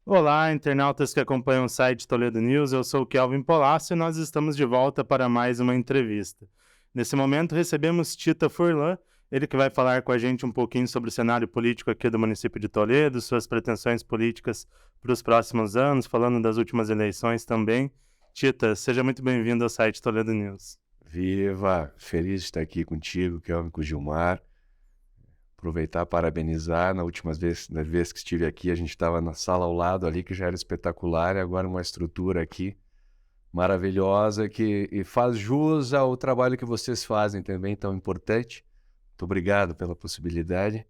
Olá, internautas que acompanham o site Toledo News, eu sou o Kelvin Polácio e nós estamos de volta para mais uma entrevista. Nesse momento recebemos Tita Furlan, ele que vai falar com a gente um pouquinho sobre o cenário político aqui do município de Toledo, suas pretensões políticas para os próximos anos, falando das últimas eleições também. Tita, seja muito bem-vindo ao site Toledo News. Viva! Feliz de estar aqui contigo, Kelvin, com o Gilmar. Aproveitar para parabenizar. Na vez que estive aqui, a gente estava na sala ao lado ali, que já era espetacular, e agora uma estrutura aqui maravilhosa que faz jus ao trabalho que vocês fazem também, tão importante. Muito obrigado pela possibilidade.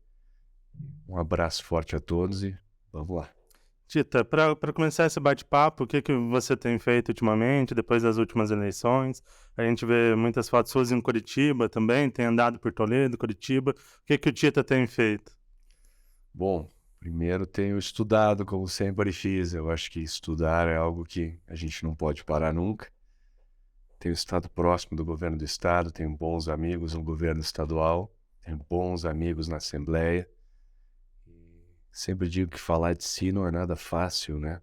Um abraço forte a todos e vamos lá. Tita, para começar esse bate-papo, o que você tem feito ultimamente, depois das últimas eleições? A gente vê muitas fotos suas em Curitiba também, tem andado por Toledo, Curitiba. O que o Tita tem feito? Bom, primeiro tenho estudado, como sempre fiz. Eu acho que estudar é algo que a gente não pode parar nunca. Tenho estado próximo do governo do estado, tenho bons amigos no governo estadual, tenho bons amigos na Assembleia. Sempre digo que falar de si não é nada fácil, né?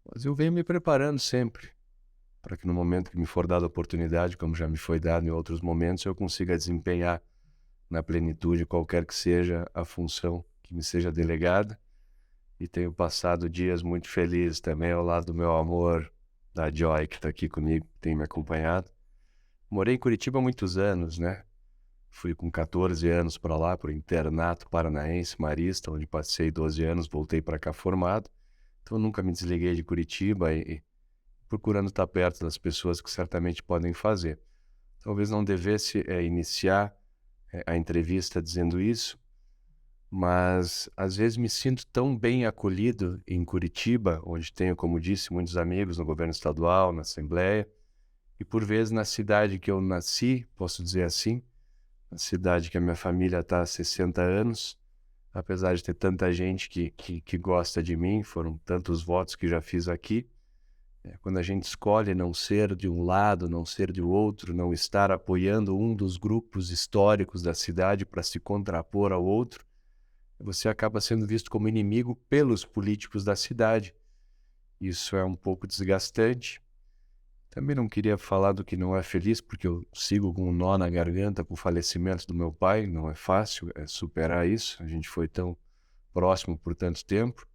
Mas eu venho me preparando sempre para que no momento que me for dada a oportunidade, como já me foi dado em outros momentos, eu consiga desempenhar na plenitude qualquer que seja a função que me seja delegada. E tenho passado dias muito felizes também ao lado do meu amor, da Joy, que está aqui comigo, que tem me acompanhado. Morei em Curitiba há muitos anos, né? Fui com 14 anos para lá, para o internato paranaense marista, onde passei 12 anos, voltei para cá formado. Então nunca me desliguei de Curitiba e procurando estar perto das pessoas que certamente podem fazer. Talvez não devesse iniciar a entrevista dizendo isso, mas às vezes me sinto tão bem acolhido em Curitiba, onde tenho, como disse, muitos amigos no governo estadual, na Assembleia, e por vezes na cidade que eu nasci, posso dizer assim, na cidade que a minha família está há 60 anos, apesar de ter tanta gente que gosta de mim, foram tantos votos que já fiz aqui. Quando a gente escolhe não ser de um lado, não ser de outro, não estar apoiando um dos grupos históricos da cidade para se contrapor ao outro, você acaba sendo visto como inimigo pelos políticos da cidade. Isso é um pouco desgastante. Também não queria falar do que não é feliz, porque eu sigo com um nó na garganta com o falecimento do meu pai. Não é fácil superar isso. A gente foi tão próximo por tanto tempo.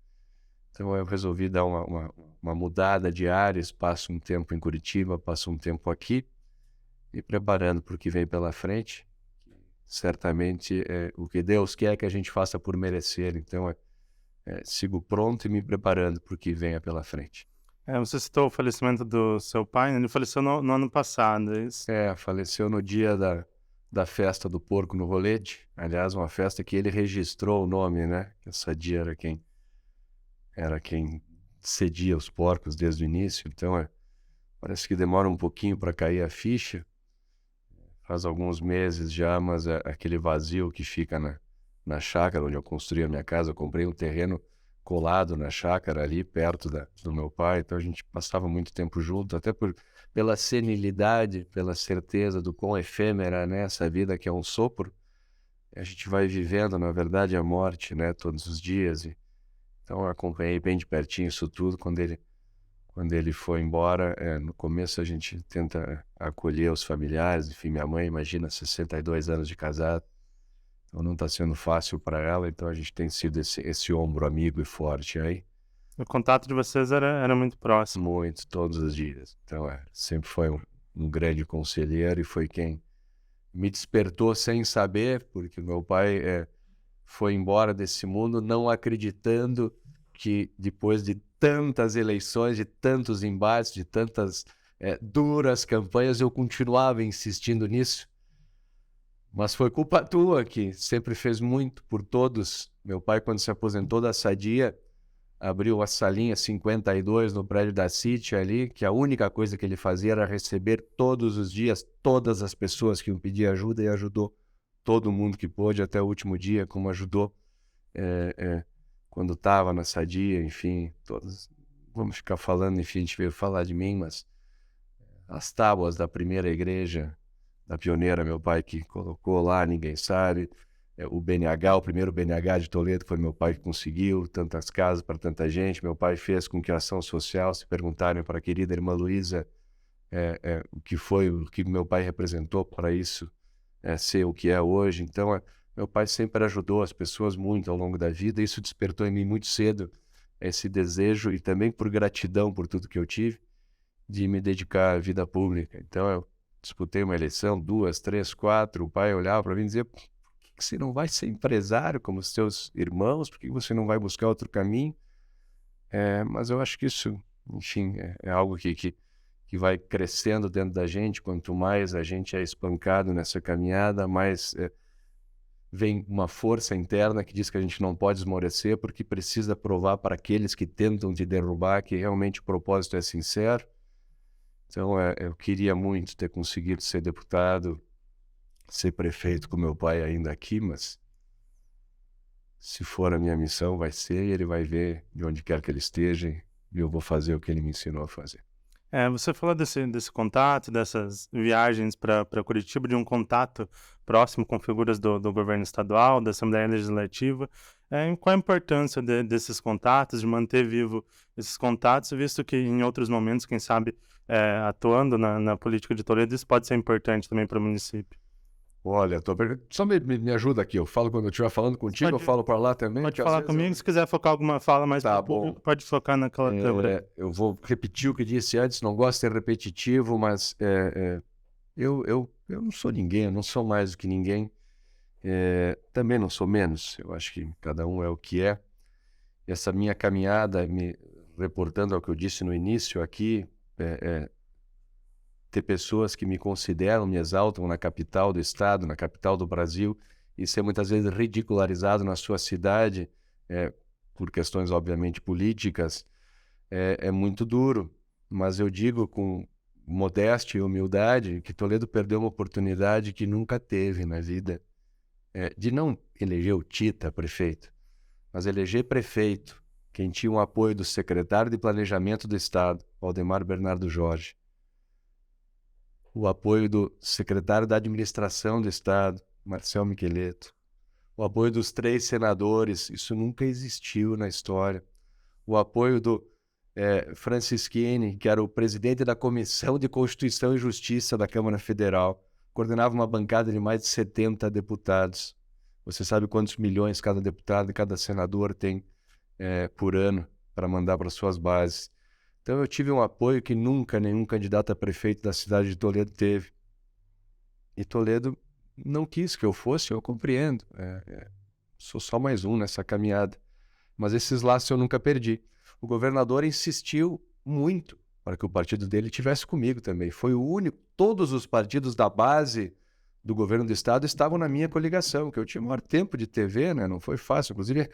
Então eu resolvi dar uma mudada de ares, passo um tempo em Curitiba, passo um tempo aqui, e preparando para o que vem pela frente. Certamente o que Deus quer que a gente faça por merecer. Então sigo pronto e me preparando para o que venha pela frente. Você citou o falecimento do seu pai, né? Ele faleceu no ano passado, é isso? Faleceu no dia da festa do porco no Rolete. Aliás, uma festa que ele registrou o nome, né? Essa dia era quem cedia os porcos desde o início. Então, parece que demora um pouquinho para cair a ficha. Faz alguns meses já, mas aquele vazio que fica na chácara onde eu construí a minha casa, eu comprei um terreno colado na chácara ali, perto do meu pai, então a gente passava muito tempo junto, até pela senilidade, pela certeza do quão efêmera, né, essa vida que é um sopro. A gente vai vivendo, na verdade, a morte, né, todos os dias. Então eu acompanhei bem de pertinho isso tudo. Quando ele foi embora, no começo a gente tenta acolher os familiares. Enfim, minha mãe, imagina, 62 anos de casado, então não está sendo fácil para ela, então a gente tem sido esse ombro amigo e forte aí, O contato de vocês era muito próximo. muito, todos os dias. Então, sempre foi um grande conselheiro e foi quem me despertou sem saber, porque meu pai foi embora desse mundo não acreditando que depois de tantas eleições, de tantos embates, de tantas duras campanhas, eu continuava insistindo nisso. Mas foi culpa tua, que sempre fez muito por todos. Meu pai, quando se aposentou da Sadia, abriu a salinha 52 no prédio da City ali, que a única coisa que ele fazia era receber todos os dias todas as pessoas que iam pedir ajuda, e ajudou todo mundo que pôde até o último dia, como ajudou quando estava na Sadia, enfim, todos. Vamos ficar falando, enfim, a gente veio falar de mim, mas as tábuas da primeira igreja, da pioneira, meu pai que colocou lá, ninguém sabe. o BNH, o primeiro BNH de Toledo, foi meu pai que conseguiu, tantas casas para tanta gente. Meu pai fez com que a ação social, se perguntarem para a querida irmã Luísa o que foi, o que meu pai representou para isso ser o que é hoje. Então, meu pai sempre ajudou as pessoas muito ao longo da vida, e isso despertou em mim muito cedo esse desejo, e também por gratidão por tudo que eu tive, de me dedicar à vida pública. Então, eu disputei uma eleição, 2, 3, 4, o pai olhava para mim e dizia: por que você não vai ser empresário como os seus irmãos? Por que você não vai buscar outro caminho? Mas eu acho que isso, enfim, é algo que vai crescendo dentro da gente. Quanto mais a gente é espancado nessa caminhada, mais vem uma força interna que diz que a gente não pode esmorecer, porque precisa provar para aqueles que tentam te derrubar que realmente o propósito é sincero. Então, eu queria muito ter conseguido ser deputado, ser prefeito com meu pai ainda aqui, mas se for a minha missão, vai ser, e ele vai ver de onde quer que ele esteja, e eu vou fazer o que ele me ensinou a fazer. Você falou desse contato, dessas viagens para Curitiba, de um contato próximo com figuras do governo estadual, da Assembleia Legislativa. Qual a importância desses contatos, de manter vivo esses contatos, visto que em outros momentos, quem sabe, atuando na política de Toledo, isso pode ser importante também para o município? Olha, só me ajuda aqui. Eu falo quando eu estiver falando contigo, eu falo para lá também. Pode falar comigo, se quiser focar alguma fala mais Tá para o bom. público, pode focar naquela câmera. Eu vou repetir o que disse antes, não gosto de ser repetitivo, mas eu não sou ninguém, eu não sou mais do que ninguém. Também não sou menos. Eu acho que cada um é o que é. Essa minha caminhada, me reportando ao que eu disse no início aqui, ter pessoas que me consideram, me exaltam na capital do estado, na capital do Brasil, e ser muitas vezes ridicularizado na sua cidade, por questões obviamente políticas, é muito duro. Mas eu digo com modéstia e humildade que Toledo perdeu uma oportunidade que nunca teve na vida, de não eleger o Tita prefeito, mas eleger prefeito quem tinha o apoio do secretário de Planejamento do Estado, Valdemar Bernardo Jorge, o apoio do secretário da Administração do Estado, Marcel Micheleto, o apoio dos 3 senadores, isso nunca existiu na história, o apoio do Francisquini, que era o presidente da Comissão de Constituição e Justiça da Câmara Federal, coordenava uma bancada de mais de 70 deputados. Você sabe quantos milhões cada deputado e cada senador tem por ano para mandar para suas bases. Então eu tive um apoio que nunca nenhum candidato a prefeito da cidade de Toledo teve. E Toledo não quis que eu fosse, eu compreendo. Sou só mais um nessa caminhada. Mas esses laços eu nunca perdi. O governador insistiu muito para que o partido dele estivesse comigo também. Foi o único. Todos os partidos da base do governo do estado estavam na minha coligação, que eu tinha o maior tempo de TV, né? Não foi fácil. Inclusive,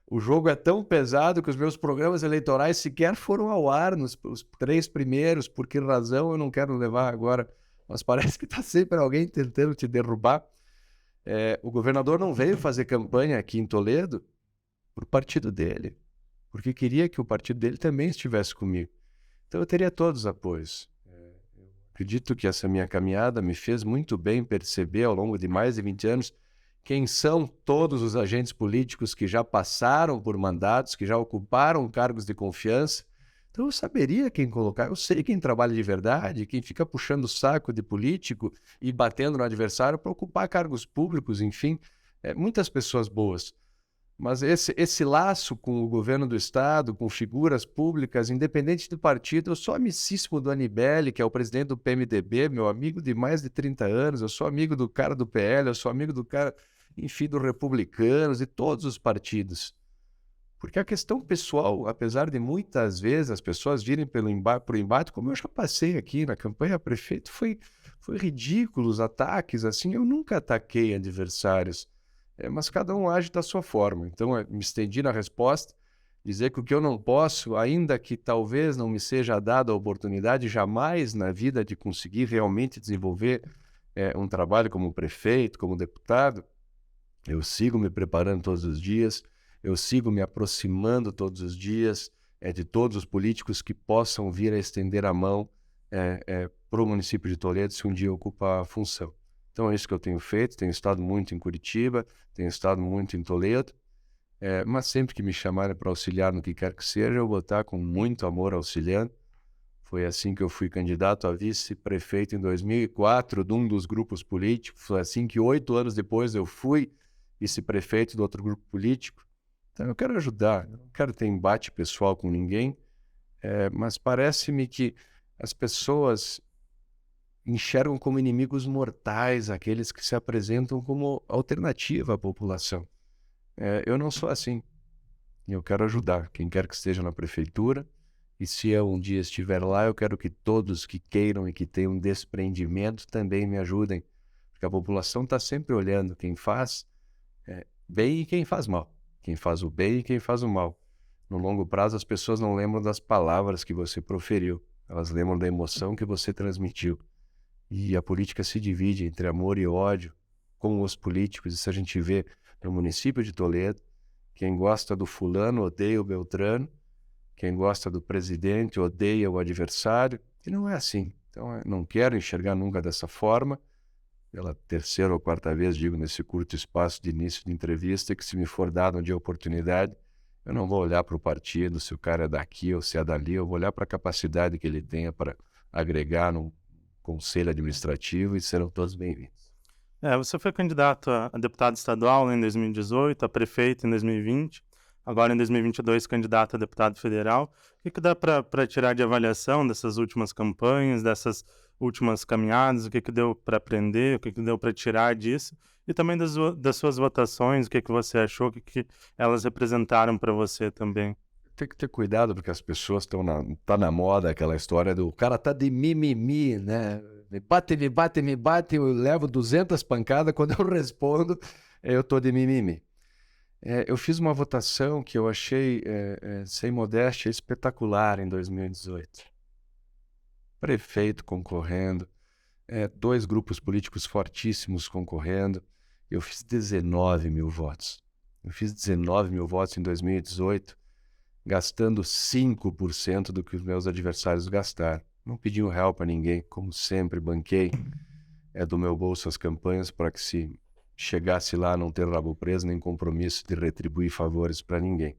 o jogo é tão pesado que os meus programas eleitorais sequer foram ao ar os 3 primeiros. Por que razão eu não quero levar agora? Mas parece que está sempre alguém tentando te derrubar. O governador não veio fazer campanha aqui em Toledo para o partido dele, porque queria que o partido dele também estivesse comigo. Então eu teria todos os apoios. Eu acredito que essa minha caminhada me fez muito bem perceber ao longo de mais de 20 anos quem são todos os agentes políticos que já passaram por mandatos, que já ocuparam cargos de confiança. Então eu saberia quem colocar, eu sei quem trabalha de verdade, quem fica puxando o saco de político e batendo no adversário para ocupar cargos públicos, enfim, muitas pessoas boas. Mas esse laço com o governo do estado, com figuras públicas, independente do partido, eu sou amicíssimo do Anibele, que é o presidente do PMDB, meu amigo de mais de 30 anos, eu sou amigo do cara do PL, eu sou amigo do cara, enfim, dos republicanos e todos os partidos. Porque a questão pessoal, apesar de muitas vezes as pessoas virem por embate, como eu já passei aqui na campanha a prefeito, foi ridículo os ataques, assim, eu nunca ataquei adversários. Mas cada um age da sua forma. Então, eu me estendi na resposta, dizer que o que eu não posso, ainda que talvez não me seja dada a oportunidade jamais na vida de conseguir realmente desenvolver um trabalho como prefeito, como deputado, eu sigo me preparando todos os dias, eu sigo me aproximando todos os dias de todos os políticos que possam vir a estender a mão para o município de Toledo se um dia ocupar a função. Então é isso que eu tenho feito, tenho estado muito em Curitiba, tenho estado muito em Toledo, mas sempre que me chamarem para auxiliar no que quer que seja, eu vou estar com muito amor auxiliando. Foi assim que eu fui candidato a vice-prefeito em 2004 de um dos grupos políticos. Foi assim que 8 anos depois eu fui vice-prefeito do outro grupo político. Então eu quero ajudar, eu não quero ter embate pessoal com ninguém, mas parece-me que as pessoas enxergam como inimigos mortais aqueles que se apresentam como alternativa à população. Eu não sou assim. Eu quero ajudar quem quer que esteja na prefeitura. E se eu um dia estiver lá, eu quero que todos que queiram e que tenham desprendimento também me ajudem. Porque a população está sempre olhando quem faz bem e quem faz mal. Quem faz o bem e quem faz o mal. No longo prazo, as pessoas não lembram das palavras que você proferiu. Elas lembram da emoção que você transmitiu. E a política se divide entre amor e ódio com os políticos. Isso a gente vê no município de Toledo. Quem gosta do fulano odeia o Beltrano. Quem gosta do presidente odeia o adversário. E não é assim. Então, eu não quero enxergar nunca dessa forma. Pela terceira ou quarta vez digo nesse curto espaço de início de entrevista que se me for dado um dia a oportunidade, eu não vou olhar para o partido, se o cara é daqui ou se é dali, eu vou olhar para a capacidade que ele tenha para agregar num conselho administrativo e serão todos bem-vindos. Você foi candidato a deputado estadual, né, em 2018, a prefeito em 2020, agora em 2022 candidato a deputado federal. O que dá para tirar de avaliação dessas últimas campanhas, dessas últimas caminhadas? O que deu para aprender? O que deu para tirar disso? E também das suas votações, o que você achou, o que elas representaram para você também? Tem que ter cuidado porque as pessoas tá na moda aquela história do cara tá de mimimi, né? Me bate, me bate, me bate, eu levo 200 pancadas, quando eu respondo, eu tô de mimimi. Eu fiz uma votação que eu achei, sem modéstia, espetacular em 2018. Prefeito concorrendo, 2 grupos políticos fortíssimos concorrendo, eu fiz 19 mil votos. Eu fiz 19 mil votos em 2018, gastando 5% do que os meus adversários gastaram. Não pedi um real para ninguém, como sempre, banquei do meu bolso as campanhas para que se chegasse lá não ter rabo preso nem compromisso de retribuir favores para ninguém.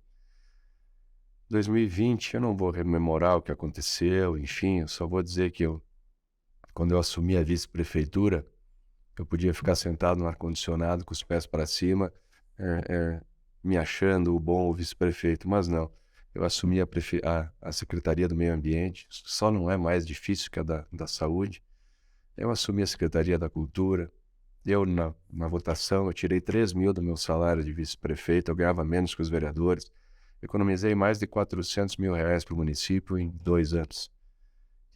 2020, eu não vou rememorar o que aconteceu, enfim, eu só vou dizer que quando eu assumi a vice-prefeitura, eu podia ficar sentado no ar-condicionado com os pés para cima, me achando o bom vice-prefeito, mas não. Eu assumi a Secretaria do Meio Ambiente, só não é mais difícil que a da Saúde. Eu assumi a Secretaria da Cultura. Eu, na votação, eu tirei 3 mil do meu salário de vice-prefeito, eu ganhava menos que os vereadores. Economizei mais de 400 mil reais para o município em 2 anos.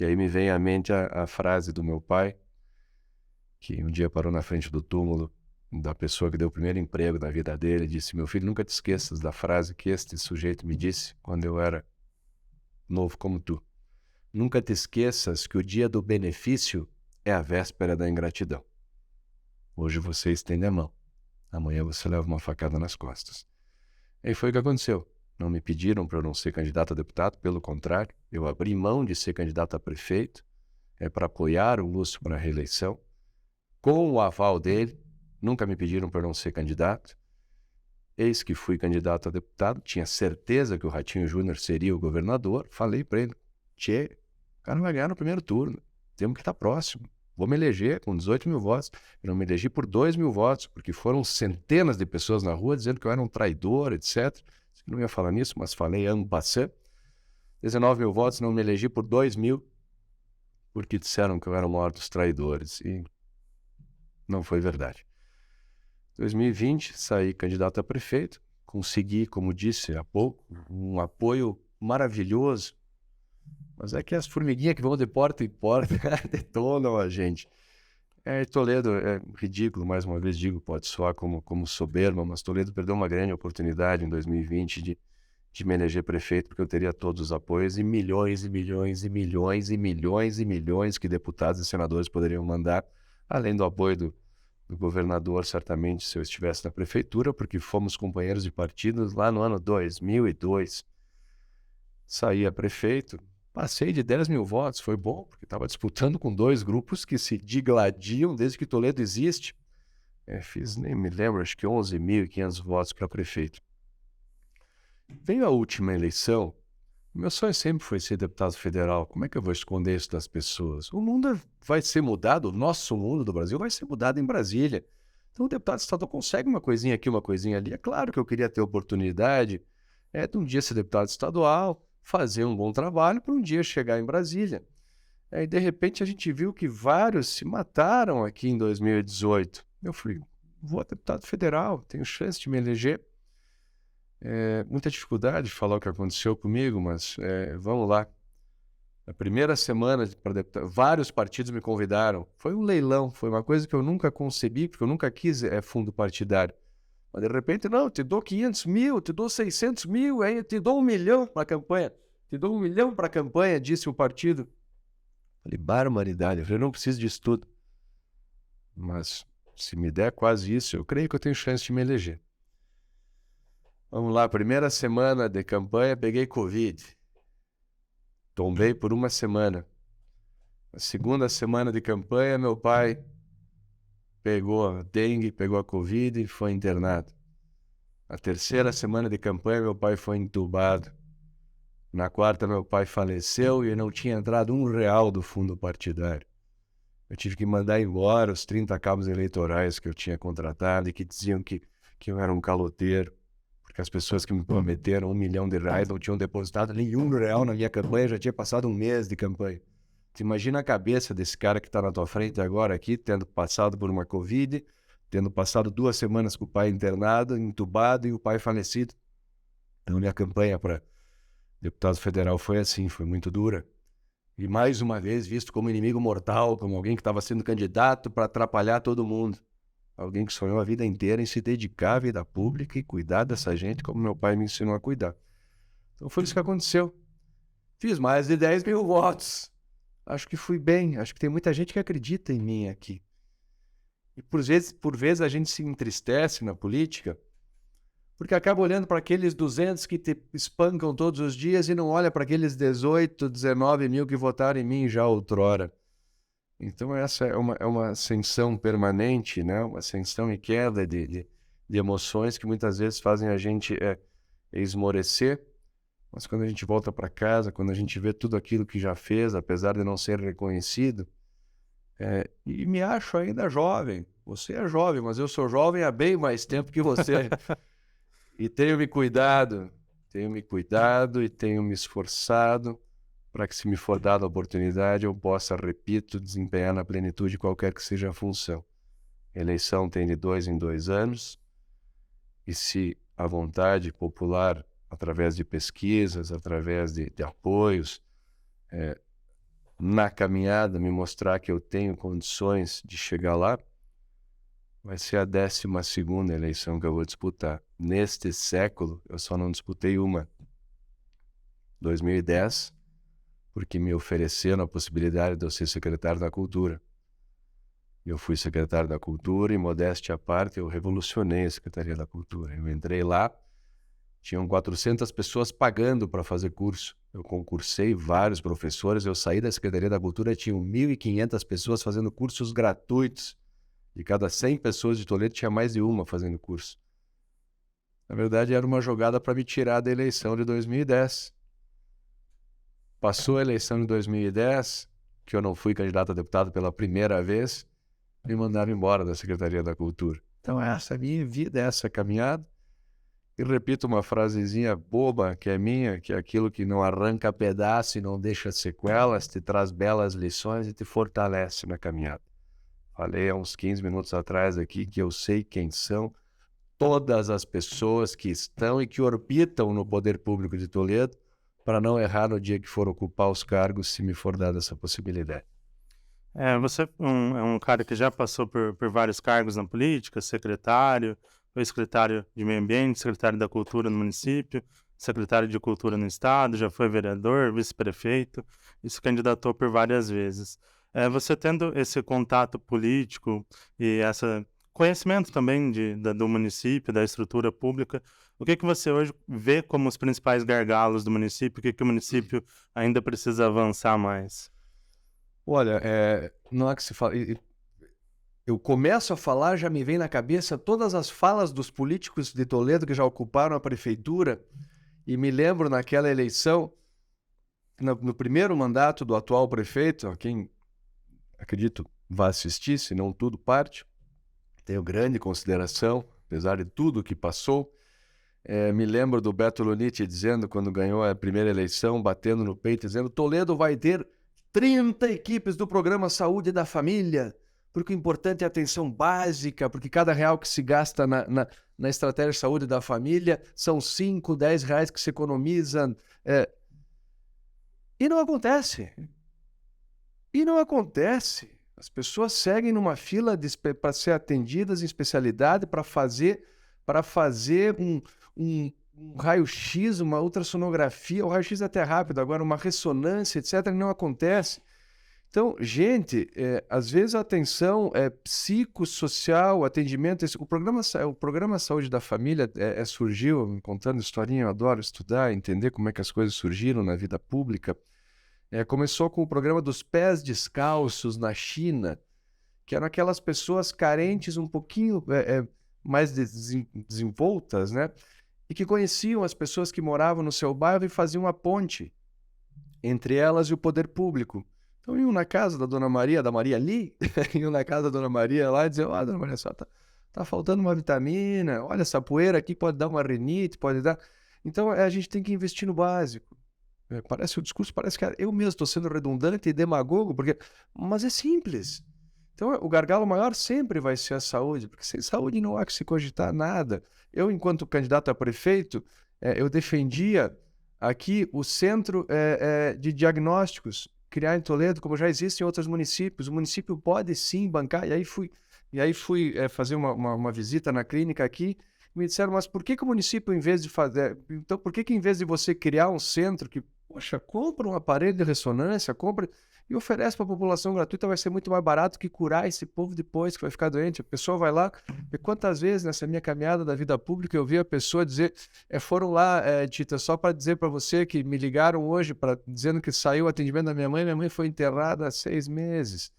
E aí me vem à mente a frase do meu pai, que um dia parou na frente do túmulo da pessoa que deu o primeiro emprego da vida dele, e disse: meu filho, nunca te esqueças da frase que este sujeito me disse quando eu era novo como tu. Nunca te esqueças que o dia do benefício é a véspera da ingratidão. Hoje você estende a mão, amanhã você leva uma facada nas costas. E foi o que aconteceu. Não me pediram para eu não ser candidato a deputado, pelo contrário, eu abri mão de ser candidato a prefeito, para apoiar o Lúcio para a reeleição, com o aval dele. Nunca me pediram para eu não ser candidato. Eis que fui candidato a deputado, tinha certeza que o Ratinho Júnior seria o governador. Falei para ele: tchê, o cara vai ganhar no primeiro turno, temos que estar próximo. Vou me eleger com 18 mil votos. Eu não me elegi por 2 mil votos, porque foram centenas de pessoas na rua dizendo que eu era um traidor, etc. Eu não ia falar nisso, mas falei en passant. 19 mil votos, não me elegi por 2 mil, porque disseram que eu era o maior dos traidores. E não foi verdade. 2020, saí candidato a prefeito, consegui, como disse há pouco, um apoio maravilhoso, mas é que as formiguinhas que vão de porta em porta detonam a gente. Toledo é ridículo, mais uma vez digo, pode soar como soberba, mas Toledo perdeu uma grande oportunidade em 2020 de me eleger prefeito, porque eu teria todos os apoios e milhões e milhões e milhões e milhões e milhões que deputados e senadores poderiam mandar, além do apoio do governador, certamente, se eu estivesse na prefeitura, porque fomos companheiros de partidos lá no ano 2002. Saí a prefeito, Passei de 10 mil votos, foi bom, porque estava disputando com dois grupos que se digladiam desde que Toledo existe. Fiz, nem me lembro, acho que 11.500 votos para prefeito. Veio a última eleição, meu sonho sempre foi ser deputado federal. Como é que eu vou esconder isso das pessoas? O mundo vai ser mudado, o nosso mundo do Brasil vai ser mudado em Brasília. Então o deputado estadual consegue uma coisinha aqui, uma coisinha ali. É claro que eu queria ter oportunidade de um dia ser deputado estadual, fazer um bom trabalho para um dia chegar em Brasília. Aí, de repente, a gente viu que vários se mataram aqui em 2018. Eu falei, vou a deputado federal, tenho chance de me eleger. Muita dificuldade de falar o que aconteceu comigo, mas vamos lá. Na primeira semana para deputado, vários partidos me convidaram. Foi um leilão, foi uma coisa que eu nunca concebi, porque eu nunca quis fundo partidário. Mas de repente, não, te dou 500 mil, te dou 600 mil, aí te dou 1 milhão para a campanha. Te dou 1 milhão para a campanha, disse o partido. Falei, barbaridade, eu falei, não preciso disso tudo. Mas se me der quase isso, eu creio que eu tenho chance de me eleger. Vamos lá, primeira semana de campanha, peguei Covid. Tombei por 1 semana. Na segunda semana de campanha, meu pai pegou a dengue, pegou a Covid e foi internado. Na terceira semana de campanha, meu pai foi entubado. Na quarta, meu pai faleceu e eu não tinha entrado R$1 do fundo partidário. Eu tive que mandar embora os 30 cabos eleitorais que eu tinha contratado e que diziam que eu era um caloteiro. Porque as pessoas que me prometeram R$1 milhão não tinham depositado nenhum real na minha campanha, já tinha passado 1 mês de campanha. Tu imagina a cabeça desse cara que está na tua frente agora aqui, tendo passado por uma Covid, tendo passado 2 semanas com o pai internado, entubado e o pai falecido. Então minha campanha para deputado federal foi assim, foi muito dura. E mais uma vez visto como inimigo mortal, como alguém que estava sendo candidato para atrapalhar todo mundo. Alguém que sonhou a vida inteira em se dedicar à vida pública e cuidar dessa gente como meu pai me ensinou a cuidar. Então foi isso que aconteceu. Fiz mais de 10 mil votos. Acho que fui bem. Acho que tem muita gente que acredita em mim aqui. E por vezes a gente se entristece na política porque acaba olhando para aqueles 200 que te espancam todos os dias e não olha para aqueles 18, 19 mil que votaram em mim já outrora. Então essa é uma ascensão permanente, né? Uma ascensão e queda de emoções que muitas vezes fazem a gente esmorecer, mas quando a gente volta para casa, quando a gente vê tudo aquilo que já fez, apesar de não ser reconhecido, e me acho ainda jovem. Você é jovem, mas eu sou jovem há bem mais tempo que você. E tenho me cuidado e tenho me esforçado para que, se me for dada a oportunidade, eu possa, repito, desempenhar na plenitude qualquer que seja a função. A eleição tem de 2 em 2 anos, e se a vontade popular, através de pesquisas, através de apoios, na caminhada, me mostrar que eu tenho condições de chegar lá, vai ser a 12ª eleição que eu vou disputar. Neste século, eu só não disputei uma. 2010, porque me ofereceram a possibilidade de eu ser secretário da Cultura. Eu fui secretário da Cultura e, modéstia à parte, eu revolucionei a Secretaria da Cultura. Eu entrei lá, tinham 400 pessoas pagando para fazer curso. Eu concursei vários professores, eu saí da Secretaria da Cultura, tinham 1.500 pessoas fazendo cursos gratuitos. De cada 100 pessoas de Toledo, tinha mais de uma fazendo curso. Na verdade, era uma jogada para me tirar da eleição de 2010. Passou a eleição de 2010, que eu não fui candidato a deputado pela primeira vez, me mandaram embora da Secretaria da Cultura. Então essa é a minha vida, essa caminhada. E repito uma frasezinha boba que é minha, que é aquilo que não arranca pedaço e não deixa sequelas, te traz belas lições e te fortalece na caminhada. Falei há uns 15 minutos atrás aqui que eu sei quem são todas as pessoas que estão e que orbitam no poder público de Toledo, para não errar no dia que for ocupar os cargos, se me for dada essa possibilidade. Você é um cara que já passou por vários cargos na política, secretário, foi secretário de Meio Ambiente, secretário da Cultura no município, secretário de Cultura no estado, já foi vereador, vice-prefeito e se candidatou por várias vezes. Você tendo esse contato político e esse conhecimento também do município, da estrutura pública, O que você hoje vê como os principais gargalos do município? O que o município ainda precisa avançar mais? Olha, não há que se fala. Eu começo a falar, já me vem na cabeça todas as falas dos políticos de Toledo que já ocuparam a prefeitura, e me lembro naquela eleição, no primeiro mandato do atual prefeito, a quem acredito vá assistir, se não tudo parte, tenho grande consideração, apesar de tudo que passou. Me lembro do Beto Luniti dizendo, quando ganhou a primeira eleição, batendo no peito, dizendo: Toledo vai ter 30 equipes do programa Saúde da Família, porque o importante é a atenção básica, porque cada real que se gasta na estratégia de saúde da família são 5, 10 reais que se economiza. E não acontece. E não acontece. As pessoas seguem numa fila para ser atendidas em especialidade, para fazer um raio-x, uma ultrassonografia. O raio-x é até rápido, agora uma ressonância, etc., não acontece. Então, gente, às vezes a atenção psicossocial, atendimento, o programa Saúde da Família surgiu, contando historinha, eu adoro estudar, entender como é que as coisas surgiram na vida pública. Começou com o programa dos pés descalços na China, que eram aquelas pessoas carentes um pouquinho mais desenvoltas, né? E que conheciam as pessoas que moravam no seu bairro e faziam uma ponte entre elas e o poder público. Então iam na casa da Dona Maria, da Maria Lee, iam na casa da Dona Maria lá e diziam: Dona Maria, só tá faltando uma vitamina, olha, essa poeira aqui pode dar uma rinite, pode dar... Então a gente tem que investir no básico. O discurso parece que eu mesmo estou sendo redundante e demagogo, mas é simples. Então o gargalo maior sempre vai ser a saúde, porque sem saúde não há que se cogitar nada. Eu, enquanto candidato a prefeito, eu defendia aqui o centro de diagnósticos, criar em Toledo, como já existe em outros municípios. O município pode sim bancar, e aí fui fazer uma visita na clínica aqui, e me disseram: mas por que o município, em vez de fazer... Então, por que em vez de você criar um centro que, poxa, compra um aparelho de ressonância, compra e oferece para a população gratuita, vai ser muito mais barato que curar esse povo depois que vai ficar doente. A pessoa vai lá, e quantas vezes nessa minha caminhada da vida pública eu vi a pessoa dizer, foram lá, Tita, só para dizer para você que me ligaram hoje dizendo que saiu o atendimento da minha mãe foi enterrada há 6 meses.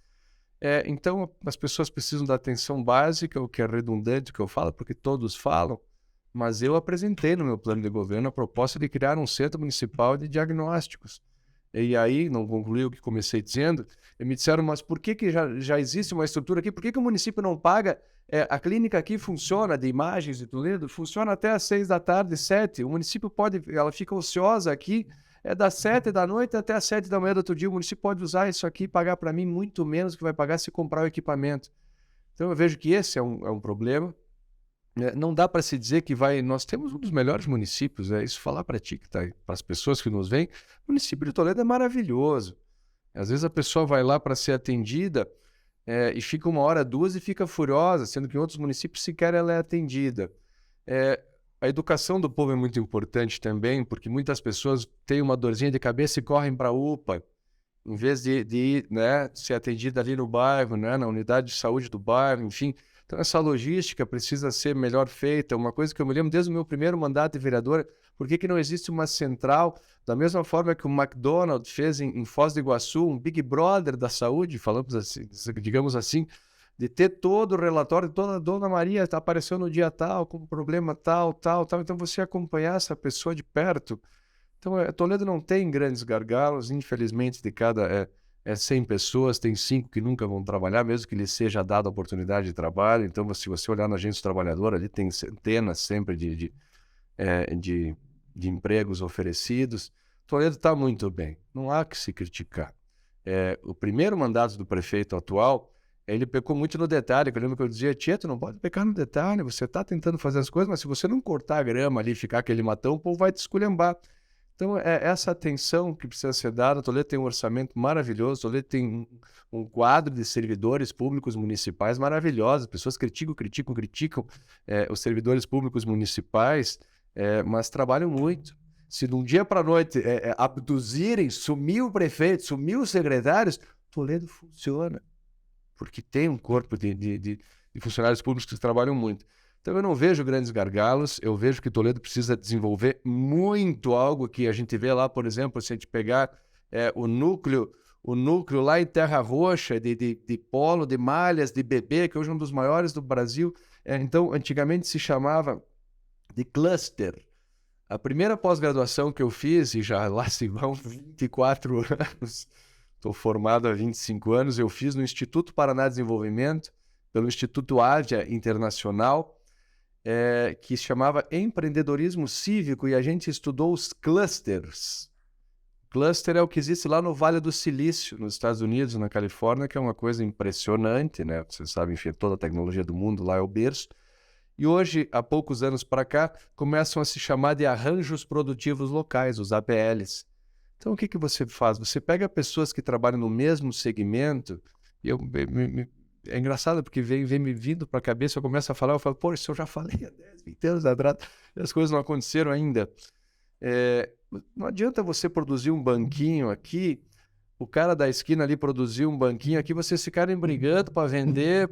Então as pessoas precisam da atenção básica, o que é redundante o que eu falo, porque todos falam, mas eu apresentei no meu plano de governo a proposta de criar um centro municipal de diagnósticos. E aí, não concluí o que comecei dizendo, e me disseram: mas por que já existe uma estrutura aqui? Por que o município não paga? A clínica aqui funciona, de imagens de Toledo, funciona até às 6 da tarde, 7. O município ela fica ociosa aqui, das 7 da noite até às 7 da manhã do outro dia. O município pode usar isso aqui e pagar para mim muito menos do que vai pagar se comprar o equipamento. Então eu vejo que esse é um problema. Não dá para se dizer que nós temos um dos melhores municípios, isso falar para ti, para as pessoas que nos veem, o município de Toledo é maravilhoso. Às vezes a pessoa vai lá para ser atendida e fica 1 hora, 2 e fica furiosa, sendo que em outros municípios sequer ela é atendida. A educação do povo é muito importante também, porque muitas pessoas têm uma dorzinha de cabeça e correm para a UPA, em vez de ir, ser atendida ali no bairro, na unidade de saúde do bairro, enfim. Então, essa logística precisa ser melhor feita. Uma coisa que eu me lembro desde o meu primeiro mandato de vereadora: por que não existe uma central, da mesma forma que o McDonald's fez em Foz do Iguaçu, um Big Brother da saúde, falamos assim, digamos assim, de ter todo o relatório, toda a Dona Maria apareceu no dia tal, com problema tal, tal, tal. Então, você acompanhar essa pessoa de perto. Então, Toledo não tem grandes gargalos, infelizmente, de cada 100 pessoas, tem 5 que nunca vão trabalhar, mesmo que lhes seja dada a oportunidade de trabalho. Então, se você olhar na agência trabalhadora, ali tem centenas sempre de empregos oferecidos. Toledo está muito bem, não há que se criticar. O primeiro mandato do prefeito atual, ele pecou muito no detalhe. Eu lembro que eu dizia: Tia, tu não pode pecar no detalhe, você está tentando fazer as coisas, mas se você não cortar a grama ali e ficar aquele matão, o povo vai te esculhambar. Então, essa atenção que precisa ser dada. Toledo tem um orçamento maravilhoso, Toledo tem um quadro de servidores públicos municipais maravilhosos. Pessoas criticam os servidores públicos municipais, mas trabalham muito. Se de um dia para a noite abduzirem, sumir o prefeito, sumir os secretários, Toledo funciona, porque tem um corpo de funcionários públicos que trabalham muito. Então eu não vejo grandes gargalos, eu vejo que Toledo precisa desenvolver muito algo que a gente vê lá, por exemplo, se a gente pegar o núcleo lá em Terra Roxa, de polo, de malhas, de bebê, que hoje é um dos maiores do Brasil. Então, antigamente se chamava de cluster. A primeira pós-graduação que eu fiz, e já lá se vão 24 anos, estou formado há 25 anos, eu fiz no Instituto Paraná de Desenvolvimento, pelo Instituto Ásia Internacional, que se chamava Empreendedorismo Cívico, e a gente estudou os clusters. Cluster é o que existe lá no Vale do Silício, nos Estados Unidos, na Califórnia, que é uma coisa impressionante, né? Você sabe, enfim, toda a tecnologia do mundo lá é o berço. E hoje, há poucos anos para cá, começam a se chamar de arranjos produtivos locais, os APLs. Então, o que você faz? Você pega pessoas que trabalham no mesmo segmento, e é engraçado porque vem me vindo para a cabeça, eu começo a falar, eu falo, pô, isso eu já falei há 10, 20 anos atrás, e as coisas não aconteceram ainda. Não adianta você produzir um banquinho aqui, o cara da esquina ali produzir um banquinho aqui, vocês ficarem brigando para vender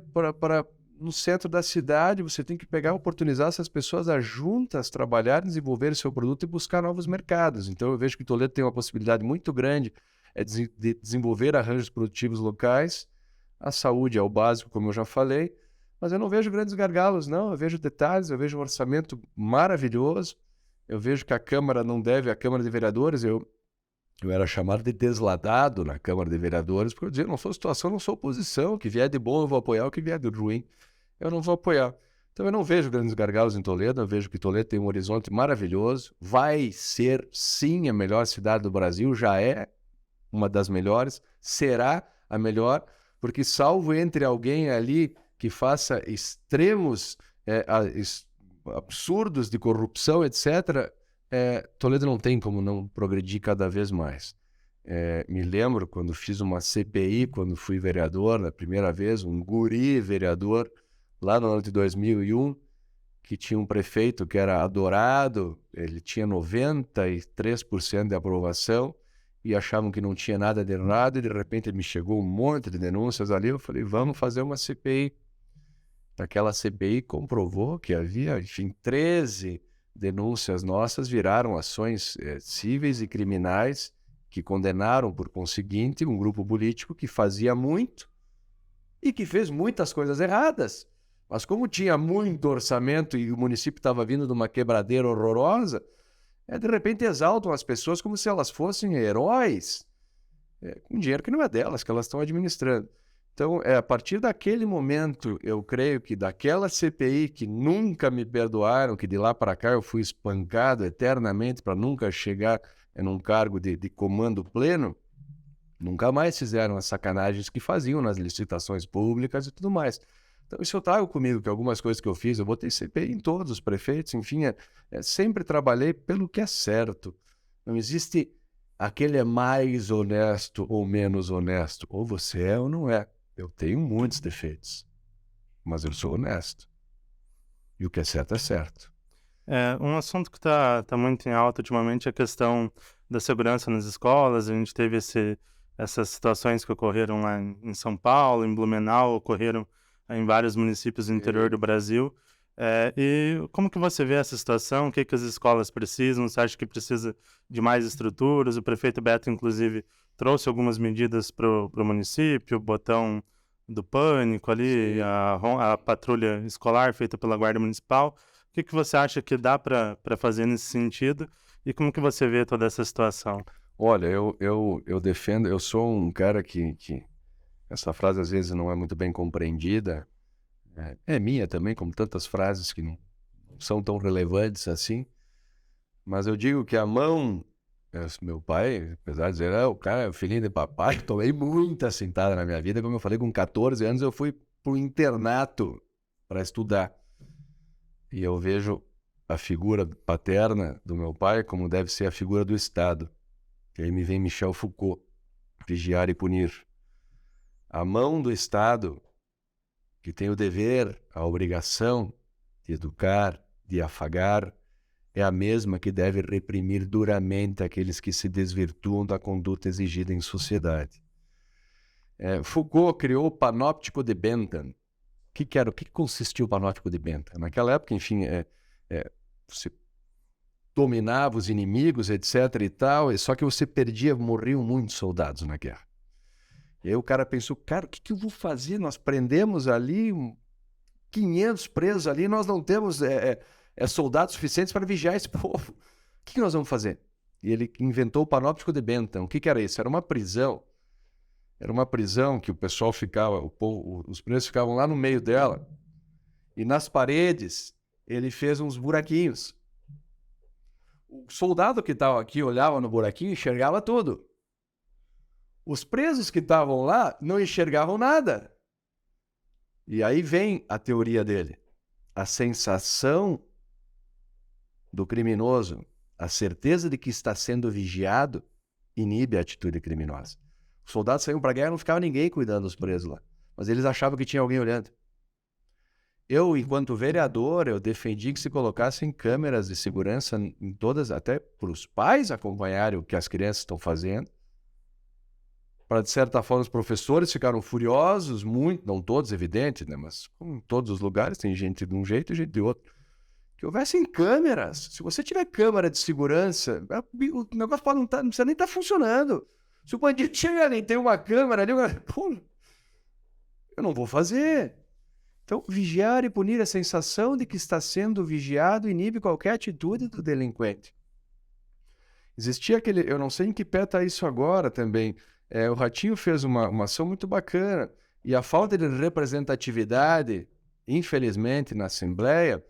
no centro da cidade. Você tem que pegar, oportunizar essas pessoas a juntas trabalharem, desenvolver seu produto e buscar novos mercados. Então eu vejo que Toledo tem uma possibilidade muito grande de desenvolver arranjos produtivos locais. A saúde é o básico, como eu já falei, mas eu não vejo grandes gargalos, não. Eu vejo detalhes, eu vejo um orçamento maravilhoso. Eu vejo que a Câmara de Vereadores, eu era chamado de desladado na Câmara de Vereadores, porque eu dizia, não sou situação, não sou oposição, o que vier de bom eu vou apoiar, o que vier de ruim eu não vou apoiar. Então eu não vejo grandes gargalos em Toledo, eu vejo que Toledo tem um horizonte maravilhoso, vai ser sim a melhor cidade do Brasil, já é uma das melhores, será a melhor, porque salvo entre alguém ali que faça extremos absurdos de corrupção, etc., Toledo não tem como não progredir cada vez mais. Me lembro quando fiz uma CPI, quando fui vereador, na primeira vez, um guri vereador, lá no ano de 2001, que tinha um prefeito que era adorado, ele tinha 93% de aprovação, e achavam que não tinha nada de errado, e de repente me chegou um monte de denúncias ali, eu falei, vamos fazer uma CPI. Aquela CPI comprovou que havia, enfim, 13 denúncias nossas viraram ações cíveis e criminais que condenaram, por conseguinte, um grupo político que fazia muito e que fez muitas coisas erradas. Mas como tinha muito orçamento e o município estava vindo de uma quebradeira horrorosa, de repente exaltam as pessoas como se elas fossem heróis, com dinheiro que não é delas, que elas estão administrando. Então, a partir daquele momento, eu creio que daquela CPI que nunca me perdoaram, que de lá para cá eu fui espancado eternamente para nunca chegar num cargo de comando pleno, nunca mais fizeram as sacanagens que faziam nas licitações públicas e tudo mais. Então, isso eu trago comigo, que algumas coisas que eu fiz, eu botei CPI em todos os prefeitos, enfim, sempre trabalhei pelo que é certo. Não existe aquele é mais honesto ou menos honesto. Ou você é ou não é. Eu tenho muitos defeitos, mas eu sou honesto. E o que é certo é certo. Um assunto que tá muito em alta ultimamente é a questão da segurança nas escolas. A gente teve essas situações que ocorreram lá em São Paulo, em Blumenau, ocorreram em vários municípios do interior do Brasil. E como que você vê essa situação? O que as escolas precisam? Você acha que precisa de mais estruturas? O prefeito Beto, inclusive, trouxe algumas medidas para o município, o botão do pânico ali, a patrulha escolar feita pela Guarda Municipal. O que você acha que dá para fazer nesse sentido? E como que você vê toda essa situação? Olha, eu defendo, eu sou um cara que essa frase às vezes não é muito bem compreendida. É minha também, como tantas frases que não são tão relevantes assim. Mas eu digo que a mão, meu pai, apesar de dizer, o cara é o filhinho de papai, tomei muita sentada na minha vida. Como eu falei, com 14 anos eu fui para o internato para estudar. E eu vejo a figura paterna do meu pai como deve ser a figura do Estado. E aí me vem Michel Foucault, vigiar e punir. A mão do Estado, que tem o dever, a obrigação de educar, de afagar, é a mesma que deve reprimir duramente aqueles que se desvirtuam da conduta exigida em sociedade. Foucault criou o panóptico de Bentham, O que consistia o Panóptico de Benta? Naquela época, enfim, você dominava os inimigos, etc. e tal, só que você morriam muitos soldados na guerra. E aí o cara pensou, cara, o que eu vou fazer? Nós prendemos ali 500 presos ali, nós não temos soldados suficientes para vigiar esse povo. O que nós vamos fazer? E ele inventou o Panóptico de Benta. O que era isso? Era uma prisão. Era uma prisão que o pessoal ficava, os presos ficavam lá no meio dela. E nas paredes, ele fez uns buraquinhos. O soldado que estava aqui olhava no buraquinho e enxergava tudo. Os presos que estavam lá não enxergavam nada. E aí vem a teoria dele. A sensação do criminoso, a certeza de que está sendo vigiado, inibe a atitude criminosa. Os soldados saíam para a guerra e não ficava ninguém cuidando dos presos lá. Mas eles achavam que tinha alguém olhando. Eu, enquanto vereador, eu defendi que se colocassem câmeras de segurança em todas, até para os pais acompanharem o que as crianças estão fazendo. Para, de certa forma, os professores ficaram furiosos, muito, não todos, evidente, né? Mas como em todos os lugares, tem gente de um jeito e gente de outro. Que houvessem câmeras. Se você tiver câmera de segurança, o negócio pode não precisa nem estar funcionando. Se o bandido chega e tem uma câmera ali, eu não vou fazer. Então, vigiar e punir a sensação de que está sendo vigiado inibe qualquer atitude do delinquente. Existia aquele... Eu não sei em que pé está isso agora também. O Ratinho fez uma ação muito bacana. E a falta de representatividade, infelizmente, na Assembleia,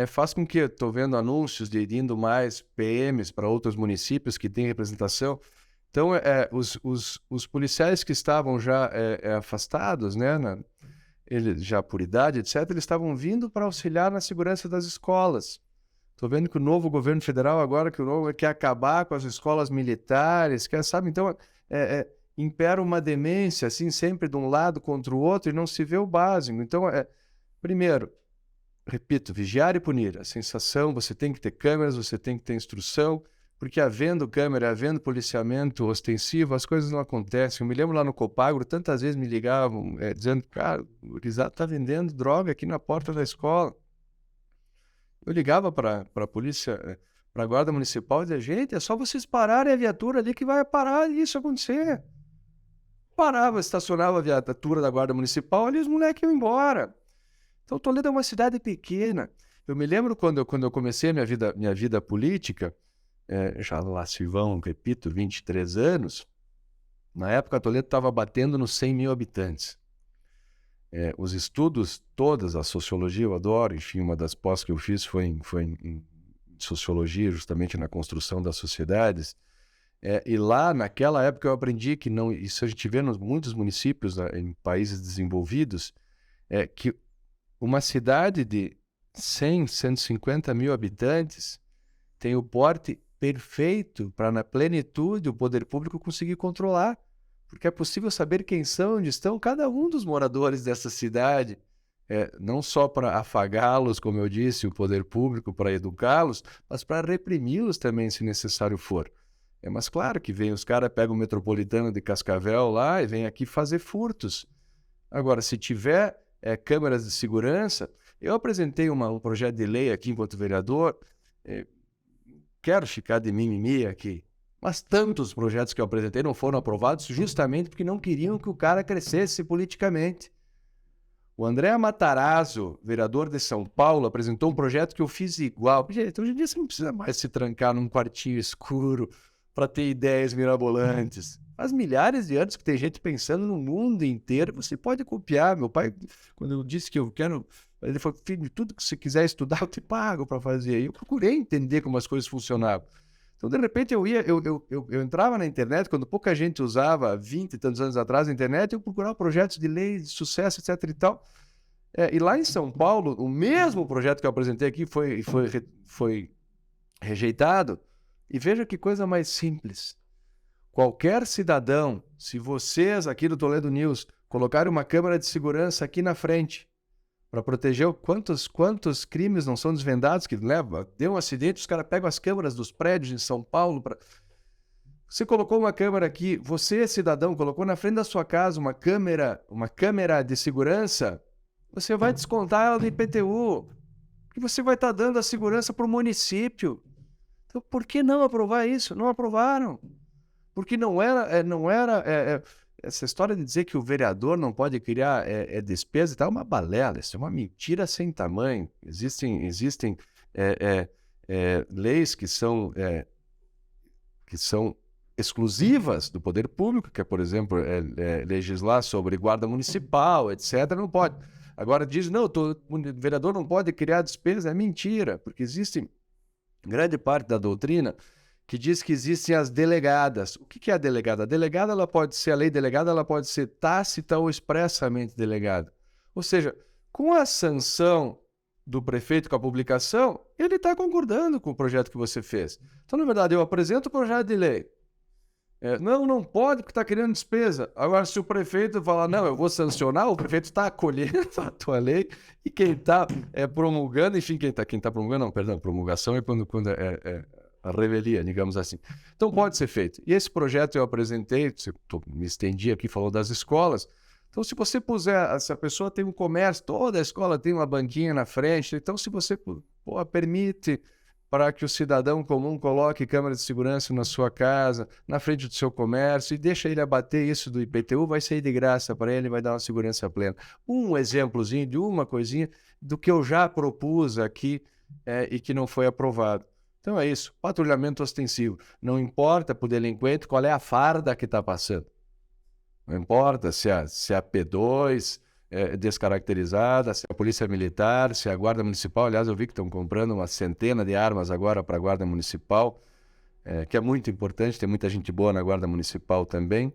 faz com que... Estou vendo anúncios de indo mais PMs para outros municípios que têm representação. Então, os policiais que estavam já afastados, né, eles, já por idade, etc., eles estavam vindo para auxiliar na segurança das escolas. Estou vendo que o novo governo federal agora quer acabar com as escolas militares, sabe? Então, impera uma demência, assim, sempre de um lado contra o outro e não se vê o básico. Então, primeiro, repito, vigiar e punir. A sensação, você tem que ter câmeras, você tem que ter instrução, porque havendo câmera, havendo policiamento ostensivo, as coisas não acontecem. Eu me lembro lá no Copagro, tantas vezes me ligavam dizendo, cara, o gurizada está vendendo droga aqui na porta da escola. Eu ligava para a polícia, para a guarda municipal e dizia, gente, é só vocês pararem a viatura ali que vai parar isso acontecer. Parava, estacionava a viatura da guarda municipal e os moleques iam embora. Então, Toledo é uma cidade pequena. Eu me lembro quando eu comecei a minha vida política, já lá se vão, repito, 23 anos, na época Toledo estava batendo nos 100 mil habitantes. Os estudos, todas, a sociologia, eu adoro, enfim, uma das pós que eu fiz foi em sociologia, justamente na construção das sociedades, e lá, naquela época, eu aprendi que não, isso a gente vê nos muitos municípios, em países desenvolvidos, que uma cidade de 100, 150 mil habitantes tem o porte perfeito para, na plenitude, o poder público conseguir controlar. Porque é possível saber quem são, onde estão cada um dos moradores dessa cidade. Não só para afagá-los, como eu disse, o poder público para educá-los, mas para reprimi-los também, se necessário for. Mas claro que vem, os caras pegam o metropolitano de Cascavel lá e vêm aqui fazer furtos. Agora, se tiver câmeras de segurança, eu apresentei um projeto de lei aqui enquanto vereador, quero ficar de mimimi aqui, mas tantos projetos que eu apresentei não foram aprovados justamente porque não queriam que o cara crescesse politicamente. O André Matarazzo, vereador de São Paulo, apresentou um projeto que eu fiz igual. Gente, hoje em dia você não precisa mais se trancar num quartinho escuro para ter ideias mirabolantes. Faz milhares de anos que tem gente pensando no mundo inteiro. Você pode copiar. Meu pai, quando eu disse que eu quero... Ele falou, filho, tudo que você quiser estudar, eu te pago para fazer. E eu procurei entender como as coisas funcionavam. Então, de repente, eu entrava na internet, quando pouca gente usava, 20 e tantos anos atrás, a internet, eu procurava projetos de lei, de sucesso, etc. e tal. E lá em São Paulo, o mesmo projeto que eu apresentei aqui foi rejeitado. E veja que coisa mais simples. Qualquer cidadão, se vocês aqui do Toledo News colocarem uma câmera de segurança aqui na frente, para proteger quantos crimes não são desvendados, que leva, deu um acidente, os caras pegam as câmeras dos prédios em São Paulo. Você colocou uma câmera aqui, você, cidadão, colocou na frente da sua casa uma câmera de segurança, você vai descontar ela do IPTU, que você vai estar dando a segurança para o município. Então, por que não aprovar isso? Não aprovaram. Porque essa história de dizer que o vereador não pode criar despesa e tal é uma balela, isso é uma mentira sem tamanho. Existem leis que são exclusivas do poder público, que é, por exemplo, legislar sobre guarda municipal, etc., não pode. Agora diz, não, o vereador não pode criar despesa, é mentira, porque existe grande parte da doutrina que diz que existem as delegadas. O que é a delegada? A delegada, ela pode ser, a lei delegada, ela pode ser tácita ou expressamente delegada. Ou seja, com a sanção do prefeito com a publicação, ele está concordando com o projeto que você fez. Então, na verdade, eu apresento o projeto de lei. Não pode porque está criando despesa. Agora, se o prefeito falar, não, eu vou sancionar, o prefeito está acolhendo a tua lei e quem está promulgando, enfim, quem está promulgando, não, perdão, promulgação é quando a revelia, digamos assim. Então, pode ser feito. E esse projeto eu apresentei, me estendi aqui, falou das escolas. Então, se você puser, se a pessoa tem um comércio, toda a escola tem uma banquinha na frente, então se você permite para que o cidadão comum coloque câmera de segurança na sua casa, na frente do seu comércio, e deixa ele abater isso do IPTU, vai sair de graça para ele, vai dar uma segurança plena. Um exemplozinho de uma coisinha do que eu já propus aqui e que não foi aprovado. Então é isso, patrulhamento ostensivo. Não importa para o delinquente qual é a farda que está passando. Não importa se a P2 é descaracterizada, se a Polícia Militar, se a Guarda Municipal. Aliás, eu vi que estão comprando uma centena de armas agora para a Guarda Municipal, que é muito importante, tem muita gente boa na Guarda Municipal também.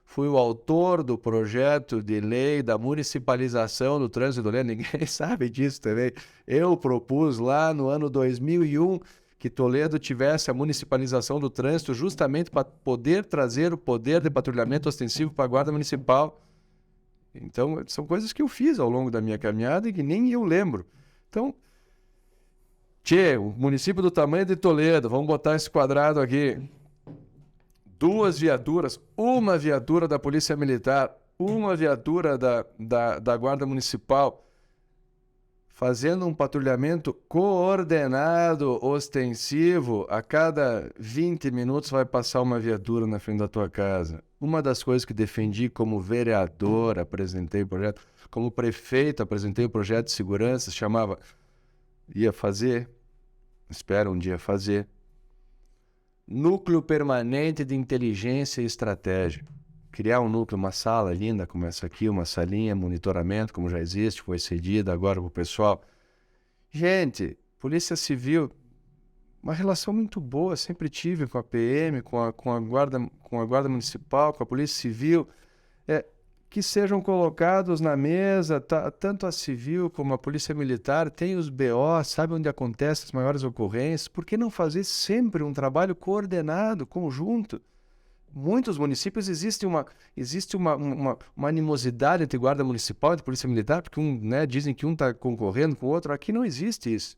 Fui o autor do projeto de lei da municipalização do trânsito do Toledo, ninguém sabe disso também. Eu propus lá no ano 2001 que Toledo tivesse a municipalização do trânsito justamente para poder trazer o poder de patrulhamento ostensivo para a Guarda Municipal. Então, são coisas que eu fiz ao longo da minha caminhada e que nem eu lembro. Então, o município do tamanho de Toledo, vamos botar esse quadrado aqui. 2 viaturas, uma viatura da Polícia Militar, uma viatura da Guarda Municipal, fazendo um patrulhamento coordenado, ostensivo. A cada 20 minutos vai passar uma viatura na frente da tua casa. Uma das coisas que defendi como vereador, apresentei o projeto, como prefeito, apresentei o projeto de segurança, espero um dia fazer, Núcleo Permanente de Inteligência e Estratégia. Criar um núcleo, uma sala linda como essa aqui, uma salinha, monitoramento, como já existe, foi cedida agora para o pessoal. Gente, Polícia Civil, uma relação muito boa, sempre tive com a PM, com a Guarda Municipal, com a Polícia Civil, que sejam colocados na mesa, tanto a Civil como a Polícia Militar, tem os BO, sabe onde acontecem as maiores ocorrências, por que não fazer sempre um trabalho coordenado, conjunto? Muitos municípios existe uma animosidade entre Guarda Municipal e Polícia Militar, porque dizem que um está concorrendo com o outro, aqui não existe isso.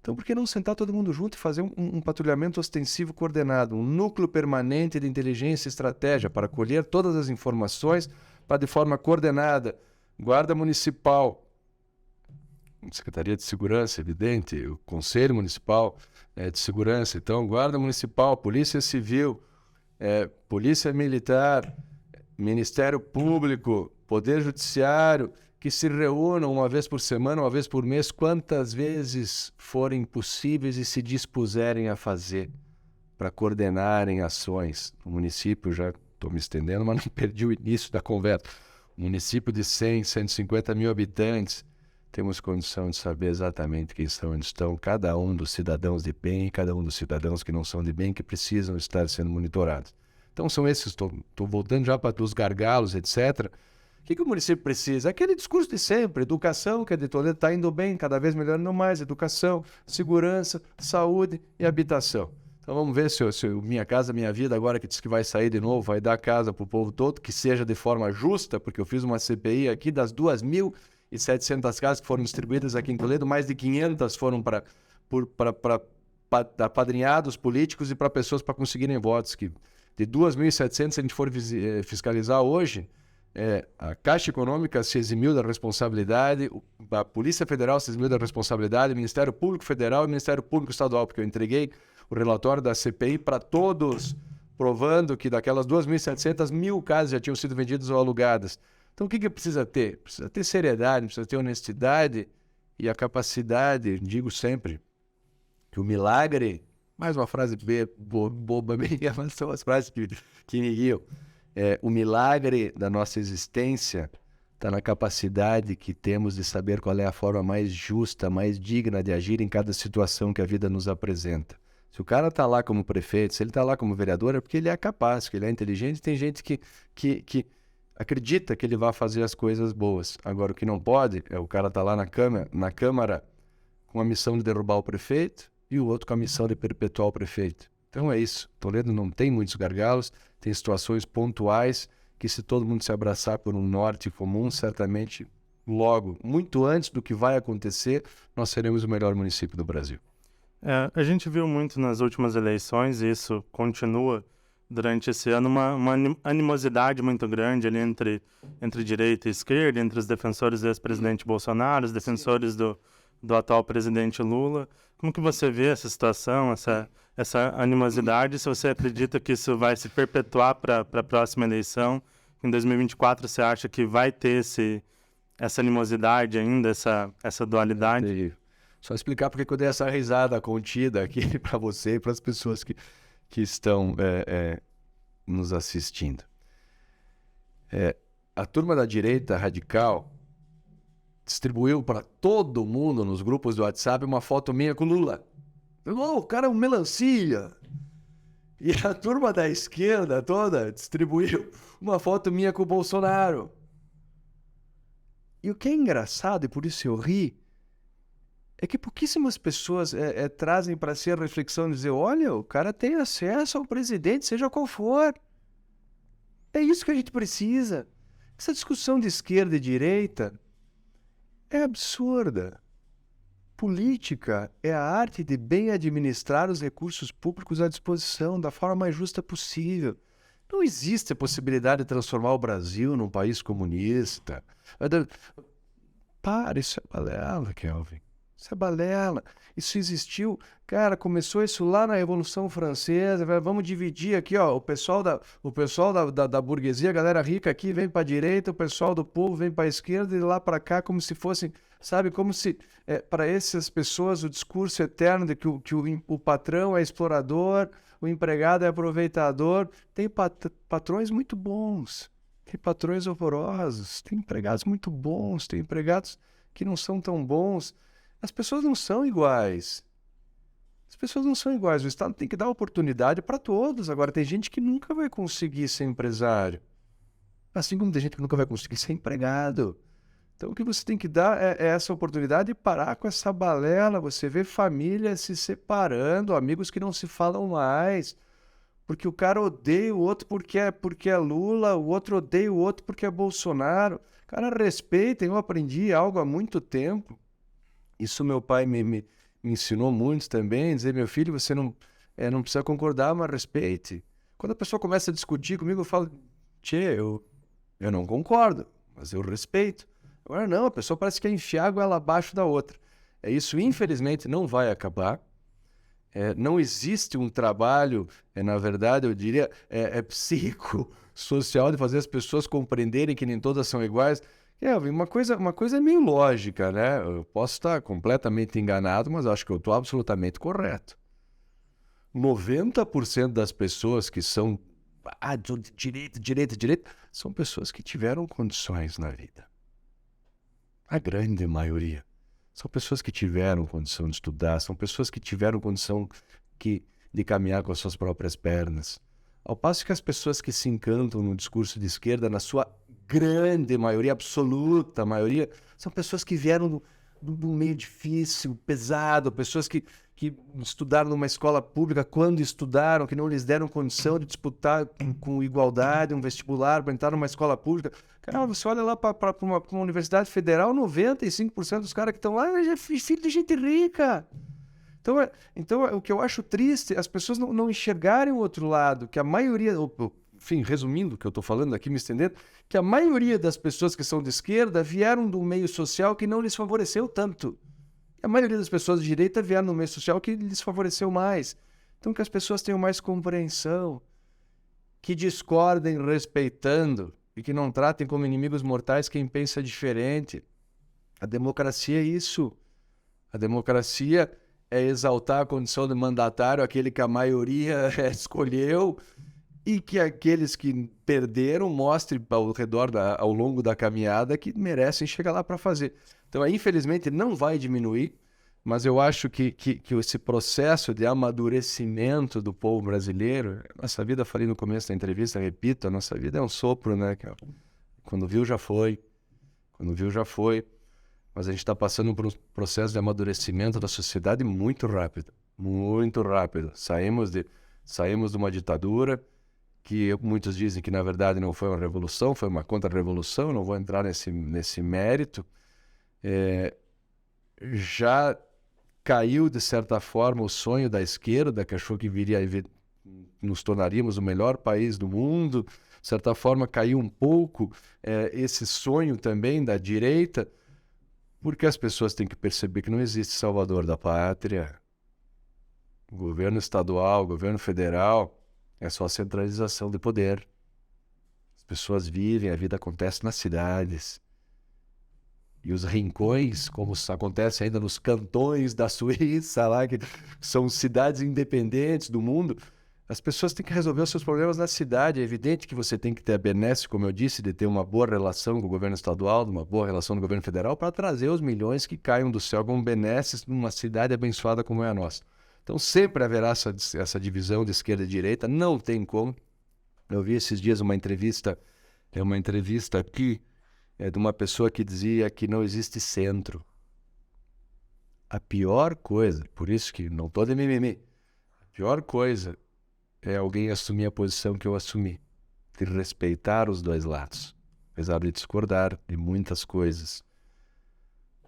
Então, por que não sentar todo mundo junto e fazer um patrulhamento ostensivo coordenado, um núcleo permanente de inteligência e estratégia para colher todas as informações para de forma coordenada, Guarda Municipal, Secretaria de Segurança, evidente, o Conselho Municipal de Segurança, então Guarda Municipal, Polícia Civil, Polícia Militar, Ministério Público, Poder Judiciário, que se reúnam uma vez por semana, uma vez por mês, quantas vezes forem possíveis e se dispuserem a fazer para coordenarem ações. O município, já estou me estendendo, mas não perdi o início da conversa. Um município de 100, 150 mil habitantes, temos condição de saber exatamente quem são, onde estão cada um dos cidadãos de bem e cada um dos cidadãos que não são de bem, que precisam estar sendo monitorados. Então são esses, estou voltando já para os gargalos, etc. O que o município precisa? Aquele discurso de sempre, educação, que a de Toledo está indo bem, cada vez melhorando mais, educação, segurança, saúde e habitação. Então vamos ver se Minha Casa Minha Vida, agora que diz que vai sair de novo, vai dar casa para o povo todo, que seja de forma justa, porque eu fiz uma CPI aqui das 2.700 casas que foram distribuídas aqui em Toledo, mais de 500 foram para apadrinhados políticos e para pessoas para conseguirem votos. Que de 2.700, se a gente for fiscalizar hoje, A Caixa Econômica se eximiu da responsabilidade, a Polícia Federal se eximiu da responsabilidade, o Ministério Público Federal e o Ministério Público Estadual, porque eu entreguei o relatório da CPI para todos, provando que daquelas 2.700, 1.000 casas já tinham sido vendidas ou alugadas. Então o que precisa ter? Precisa ter seriedade, precisa ter honestidade e a capacidade, digo sempre, que o milagre, mais uma frase boba minha, mas são as frases que me guiam. O milagre da nossa existência está na capacidade que temos de saber qual é a forma mais justa, mais digna de agir em cada situação que a vida nos apresenta. Se o cara está lá como prefeito, se ele está lá como vereador, é porque ele é capaz, porque ele é inteligente. Tem gente que acredita que ele vai fazer as coisas boas. Agora, o que não pode é o cara estar lá na Câmara com a missão de derrubar o prefeito e o outro com a missão de perpetuar o prefeito. Então é isso. Toledo não tem muitos gargalos, tem situações pontuais que, se todo mundo se abraçar por um norte comum, certamente logo, muito antes do que vai acontecer, nós seremos o melhor município do Brasil. A gente viu muito nas últimas eleições, e isso continua durante esse ano, uma animosidade muito grande ali entre direita e esquerda, entre os defensores do ex-presidente Bolsonaro, os defensores do atual presidente Lula. Como que você vê essa situação, essa animosidade, se você acredita que isso vai se perpetuar para a próxima eleição? Em 2024 você acha que vai ter essa animosidade ainda, essa dualidade? Só explicar porque eu dei essa risada contida aqui para você e para as pessoas que estão nos assistindo. A turma da direita radical distribuiu para todo mundo nos grupos do WhatsApp uma foto minha com Lula. O cara é um melancia. E a turma da esquerda toda distribuiu uma foto minha com o Bolsonaro. E o que é engraçado, e por isso eu ri, é que pouquíssimas pessoas trazem para si a reflexão de dizer: olha, o cara tem acesso ao presidente, seja qual for. É isso que a gente precisa. Essa discussão de esquerda e direita é absurda. Política é a arte de bem administrar os recursos públicos à disposição da forma mais justa possível. Não existe a possibilidade de transformar o Brasil num país comunista. Para, isso é balela, Kelvin. Isso é balela. Isso existiu. Cara, começou isso lá na Revolução Francesa. Vamos dividir aqui, ó. O pessoal da burguesia, a galera rica aqui vem para a direita, o pessoal do povo vem para a esquerda e lá para cá, como se fossem, sabe, como se para essas pessoas o discurso eterno de que o patrão é explorador, o empregado é aproveitador. Tem patrões muito bons, tem patrões horrorosos, tem empregados muito bons, tem empregados que não são tão bons. As pessoas não são iguais. As pessoas não são iguais. O Estado tem que dar oportunidade para todos. Agora, tem gente que nunca vai conseguir ser empresário. Assim como tem gente que nunca vai conseguir ser empregado. Então, o que você tem que dar é essa oportunidade e parar com essa balela. Você vê famílias se separando, amigos que não se falam mais. Porque o cara odeia o outro porque é Lula, o outro odeia o outro porque é Bolsonaro. Cara, respeitem. Eu aprendi algo há muito tempo. Isso meu pai me ensinou muito também, dizer: meu filho, você não precisa concordar, mas respeite. Quando a pessoa começa a discutir comigo, eu falo: tchê, eu não concordo, mas eu respeito. Agora não, a pessoa parece que quer enfiar a goela abaixo da outra. Isso, infelizmente, não vai acabar. Não existe um trabalho, na verdade, eu diria, psicossocial de fazer as pessoas compreenderem que nem todas são iguais. Kelvin, uma coisa é meio lógica, né? Eu posso estar completamente enganado, mas acho que eu estou absolutamente correto. 90% das pessoas que são direita, são pessoas que tiveram condições na vida. A grande maioria. São pessoas que tiveram condição de estudar, são pessoas que tiveram condição de caminhar com as suas próprias pernas. Ao passo que as pessoas que se encantam no discurso de esquerda, na sua grande maioria, absoluta maioria, são pessoas que vieram do meio difícil, pesado, pessoas que estudaram numa escola pública quando estudaram, que não lhes deram condição de disputar com igualdade um vestibular para entrar numa escola pública. Cara, você olha lá para uma universidade federal, 95% dos caras que estão lá é filho de gente rica. Então, o que eu acho triste é as pessoas não enxergarem o outro lado, que a maioria, enfim, resumindo o que eu estou falando aqui, me estendendo, que a maioria das pessoas que são de esquerda vieram do meio social que não lhes favoreceu tanto. A maioria das pessoas de direita vieram do meio social que lhes favoreceu mais. Então, que as pessoas tenham mais compreensão, que discordem respeitando e que não tratem como inimigos mortais quem pensa diferente. A democracia é isso. A democracia é exaltar a condição de mandatário, aquele que a maioria escolheu, e que aqueles que perderam mostrem ao longo da caminhada que merecem chegar lá para fazer. Então, infelizmente, não vai diminuir, mas eu acho que esse processo de amadurecimento do povo brasileiro, nossa vida, falei no começo da entrevista, repito, a nossa vida é um sopro, né? Quando viu, já foi. Quando viu, já foi. Mas a gente está passando por um processo de amadurecimento da sociedade muito rápido. Muito rápido. Saímos de uma ditadura que muitos dizem que, na verdade, não foi uma revolução, foi uma contra-revolução. Não vou entrar nesse mérito. Já caiu, de certa forma, o sonho da esquerda, que achou que nos tornaríamos o melhor país do mundo. De certa forma, caiu um pouco esse sonho também da direita, porque as pessoas têm que perceber que não existe salvador da pátria. O governo estadual, o governo federal, é só centralização de poder. As pessoas vivem, a vida acontece nas cidades. E os rincões, como acontece ainda nos cantões da Suíça, lá, que são cidades independentes do mundo, as pessoas têm que resolver os seus problemas na cidade. É evidente que você tem que ter a benesse, como eu disse, de ter uma boa relação com o governo estadual, uma boa relação com o governo federal, para trazer os milhões que caiam do céu como benesses numa cidade abençoada como é a nossa. Então sempre haverá essa divisão de esquerda e direita, não tem como. Eu vi esses dias uma entrevista aqui, de uma pessoa que dizia que não existe centro. A pior coisa, por isso que não estou de mimimi, a pior coisa é alguém assumir a posição que eu assumi, de respeitar os dois lados, apesar de discordar de muitas coisas.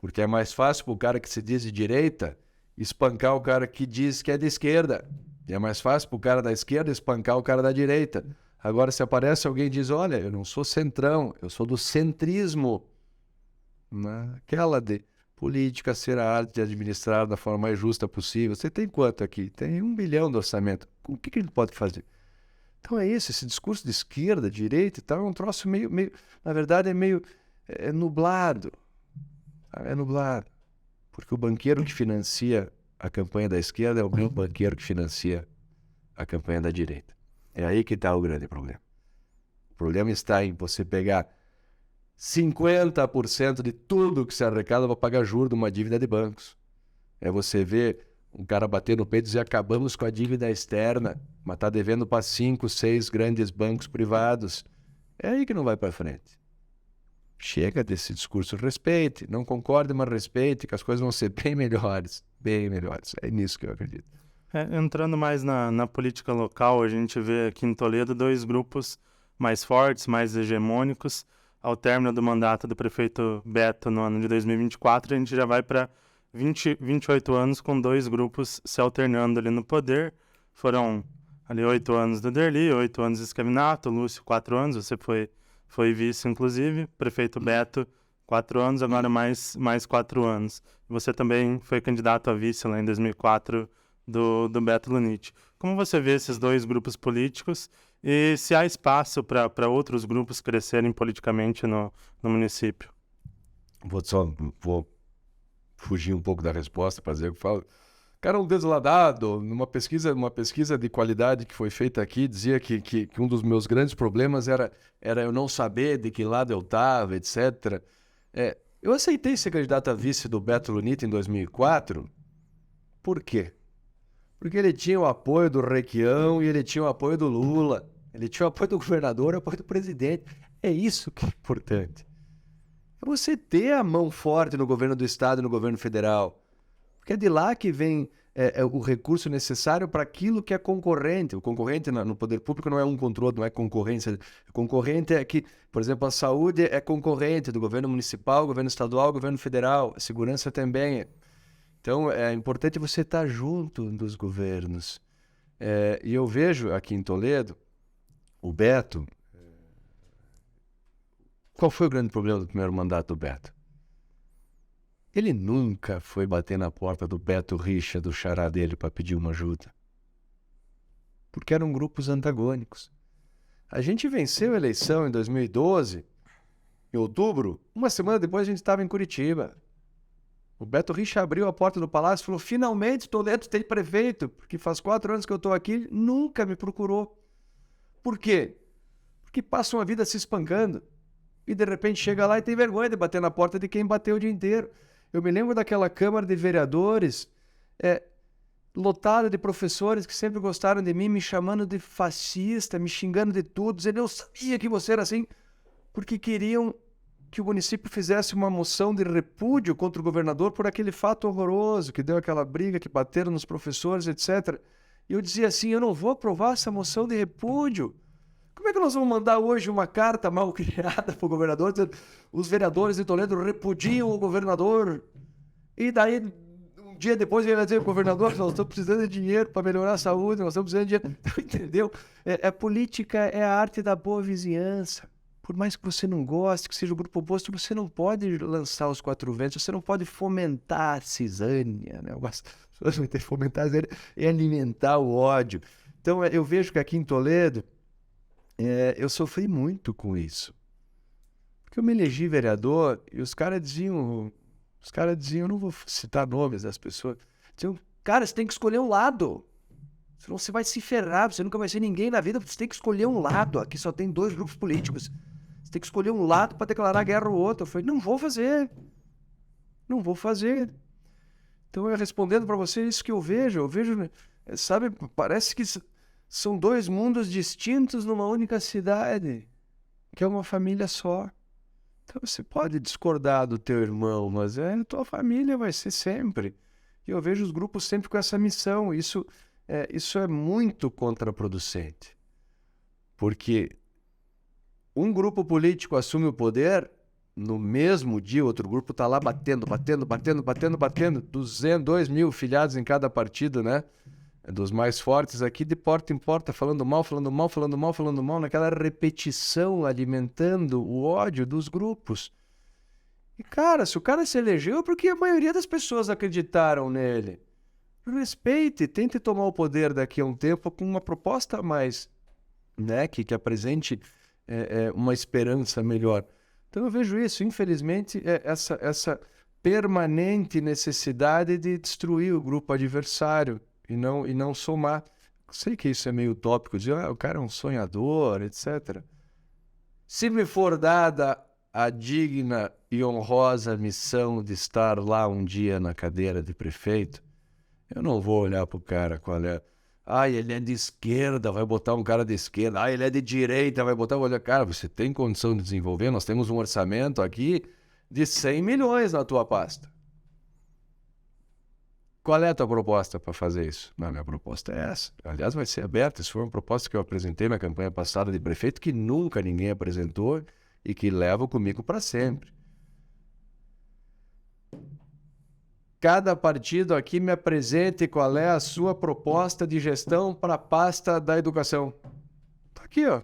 Porque é mais fácil para o cara que se diz de direita espancar o cara que diz que é de esquerda. E é mais fácil para o cara da esquerda espancar o cara da direita. Agora, se aparece alguém e diz, olha, eu não sou centrão, eu sou do centrismo. Aquela de política ser a arte de administrar da forma mais justa possível. Você tem quanto aqui? Tem 1 bilhão de orçamento. O que a gente pode fazer? Então é isso, esse discurso de esquerda, direita e tal, é um troço meio na verdade é meio nublado. É nublado. Porque o banqueiro que financia a campanha da esquerda é o mesmo banqueiro que financia a campanha da direita. É aí que está o grande problema. O problema está em você pegar 50% de tudo que se arrecada para pagar juros de uma dívida de bancos. É você ver um cara bater no peito e dizer acabamos com a dívida externa, mas está devendo para 5, 6 grandes bancos privados. É aí que não vai para frente. Chega desse discurso, respeite, não concorde, mas respeite, que as coisas vão ser bem melhores, bem melhores. É nisso que eu acredito. Entrando mais na política local, a gente vê aqui em Toledo 2 grupos mais fortes, mais hegemônicos. Ao término do mandato do prefeito Beto no ano de 2024, a gente já vai para 28 anos com 2 grupos se alternando ali no poder. Foram ali 8 anos do Derli, 8 anos do Schiavinato, Lúcio 4 anos, você foi vice inclusive, prefeito Beto 4 anos, agora mais 4 anos. Você também foi candidato a vice lá em 2004 do Beto Luniti. Como você vê esses 2 grupos políticos e se há espaço para outros grupos crescerem politicamente no município? Vou fugir um pouco da resposta para dizer o que eu falo. Cara, um desladado, uma pesquisa de qualidade que foi feita aqui, dizia que um dos meus grandes problemas era eu não saber de que lado eu estava, etc. Eu aceitei ser candidato a vice do Beto Luniti em 2004. Por quê? Porque ele tinha o apoio do Requião e ele tinha o apoio do Lula. Ele tinha o apoio do governador e o apoio do presidente. É isso que é importante. É você ter a mão forte no governo do estado e no governo federal. Porque é de lá que vem o recurso necessário para aquilo que é concorrente. O concorrente no poder público não é um contra o outro, não é concorrência. O concorrente é que, por exemplo, a saúde é concorrente do governo municipal, governo estadual, governo federal. A segurança também é. Então, é importante você estar junto dos governos. E eu vejo aqui em Toledo O Beto, qual foi o grande problema do primeiro mandato do Beto? Ele nunca foi bater na porta do Beto Richa, do xará dele, para pedir uma ajuda. Porque eram grupos antagônicos. A gente venceu a eleição em 2012, em outubro. Uma semana depois a gente estava em Curitiba. O Beto Richa abriu a porta do palácio e falou: finalmente Toledo tem prefeito, porque faz 4 anos que eu estou aqui, ele nunca me procurou. Por quê? Porque passam a vida se espancando. E de repente chega lá e tem vergonha de bater na porta de quem bateu o dia inteiro. Eu me lembro daquela Câmara de Vereadores, lotada de professores que sempre gostaram de mim, me chamando de fascista, me xingando de tudo, dizendo: eu sabia que você era assim, porque queriam que o município fizesse uma moção de repúdio contra o governador por aquele fato horroroso, que deu aquela briga, que bateram nos professores, etc. E eu dizia assim: eu não vou aprovar essa moção de repúdio. Como é que nós vamos mandar hoje uma carta mal criada para o governador, dizendo: os vereadores de Toledo repudiam o governador? E daí, um dia depois, ele vai dizer: governador, nós estamos precisando de dinheiro para melhorar a saúde, nós estamos precisando de dinheiro. Entendeu? A política é a arte da boa vizinhança. Por mais que você não goste, que seja o grupo oposto, você não pode lançar os 4 ventos, você não pode fomentar a cisânia, né? Fomentar a cisânia e alimentar o ódio. Então, eu vejo que aqui em Toledo, eu sofri muito com isso. Porque eu me elegi vereador e os caras diziam, eu não vou citar nomes das pessoas, diziam: cara, você tem que escolher um lado. Senão você vai se ferrar, você nunca vai ser ninguém na vida, você tem que escolher um lado. Aqui só tem 2 grupos políticos. Você tem que escolher um lado para declarar guerra ao outro. Eu falei: não vou fazer. Não vou fazer. Então, eu respondendo para você, isso que eu vejo, sabe, parece que são 2 mundos distintos numa única cidade, que é uma família só. Então você pode discordar do teu irmão, mas a tua família vai ser sempre. E eu vejo os grupos sempre com essa missão. Isso é muito contraproducente. Porque um grupo político assume o poder, no mesmo dia outro grupo está lá batendo. 2 mil filiados em cada partido, né? Dos mais fortes aqui, de porta em porta, falando mal, naquela repetição, alimentando o ódio dos grupos. E, cara, se o cara se elegeu é porque a maioria das pessoas acreditaram nele. Respeite, tente tomar o poder daqui a um tempo com uma proposta a mais, né, que apresente uma esperança melhor. Então eu vejo isso, infelizmente, essa permanente necessidade de destruir o grupo adversário e não somar. Sei que isso é meio utópico, dizer: o cara é um sonhador, etc. Se me for dada a digna e honrosa missão de estar lá um dia na cadeira de prefeito, eu não vou olhar para o cara qual é. Ele é de esquerda, vai botar um cara de esquerda. Ele é de direita, vai botar... Cara, você tem condição de desenvolver? Nós temos um orçamento aqui de 100 milhões na tua pasta. Qual é a tua proposta para fazer isso? Não, minha proposta é essa. Aliás, vai ser aberta. Isso foi uma proposta que eu apresentei na campanha passada de prefeito, que nunca ninguém apresentou e que levo comigo para sempre. Cada partido aqui me apresente qual é a sua proposta de gestão para a pasta da educação. Tá aqui, ó.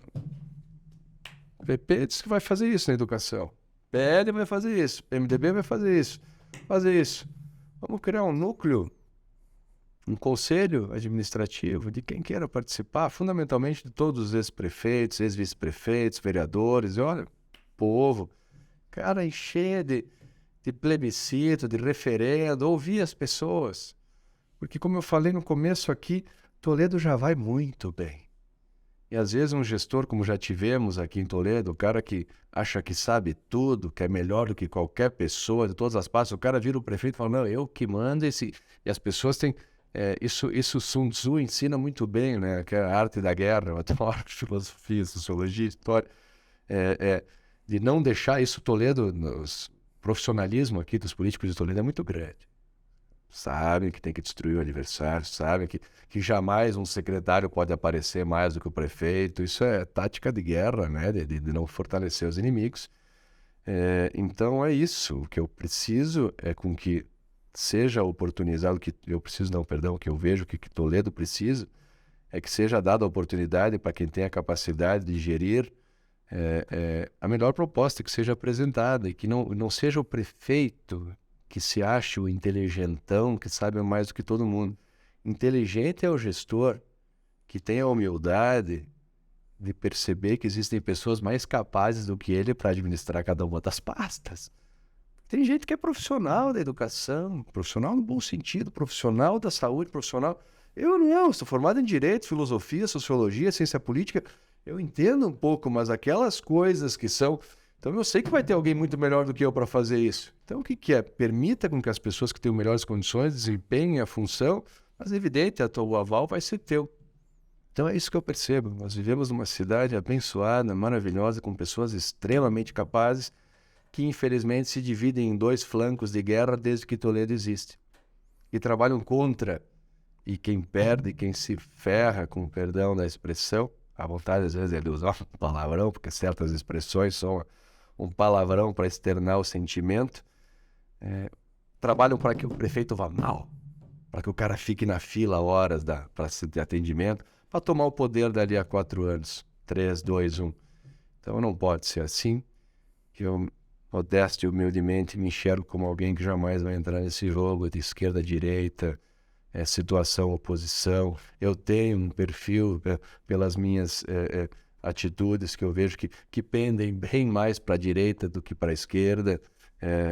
O PP diz que vai fazer isso na educação. PL vai fazer isso. MDB vai fazer isso. Vamos criar um núcleo, um conselho administrativo de quem queira participar, fundamentalmente de todos os ex-prefeitos, ex-vice-prefeitos, vereadores. E olha, povo, cara, encher de plebiscito, de referendo, ouvir as pessoas. Porque, como eu falei no começo aqui, Toledo já vai muito bem. E às vezes um gestor, como já tivemos aqui em Toledo, o cara que acha que sabe tudo, que é melhor do que qualquer pessoa de todas as partes, o cara vira o prefeito e fala: não, eu que mando esse... E as pessoas têm... Isso Sun Tzu ensina muito bem, né? Que é a arte da guerra, uma teoria de filosofia, sociologia, história. De não deixar isso. Toledo... O profissionalismo aqui dos políticos de Toledo é muito grande. Sabem que tem que destruir o adversário, sabem que jamais um secretário pode aparecer mais do que o prefeito. Isso é tática de guerra, né? De não fortalecer os inimigos. Então é isso. O que eu preciso é com que seja oportunizado, o que eu vejo que Toledo precisa é que seja dada a oportunidade para quem tem a capacidade de gerir a melhor proposta que seja apresentada, e que não seja o prefeito que se ache o inteligentão, que sabe mais do que todo mundo. Inteligente é o gestor que tem a humildade de perceber que existem pessoas mais capazes do que ele para administrar cada uma das pastas. Tem gente que é profissional da educação, profissional no bom sentido, profissional da saúde, profissional... Eu não, estou formado em Direito, Filosofia, Sociologia, Ciência Política. Eu entendo um pouco, mas aquelas coisas que são... Então eu sei que vai ter alguém muito melhor do que eu para fazer isso. Então o que é? Permita com que as pessoas que têm melhores condições desempenhem a função, mas é evidente, o aval vai ser teu. Então é isso que eu percebo. Nós vivemos numa cidade abençoada, maravilhosa, com pessoas extremamente capazes, que infelizmente se dividem em dois flancos de guerra desde que Toledo existe. E trabalham contra. E quem perde, quem se ferra, com perdão da expressão, a vontade às vezes é de usar um palavrão, porque certas expressões são um palavrão para externar o sentimento, trabalham para que o prefeito vá mal, para que o cara fique na fila horas para de atendimento, para tomar o poder dali a 4 anos. 3, 2, 1. Então não pode ser assim. Eu, modesto e humildemente, me enxergo como alguém que jamais vai entrar nesse jogo de esquerda, direita, situação, oposição. Eu tenho um perfil pelas minhas atitudes que eu vejo que pendem bem mais para a direita do que para a esquerda.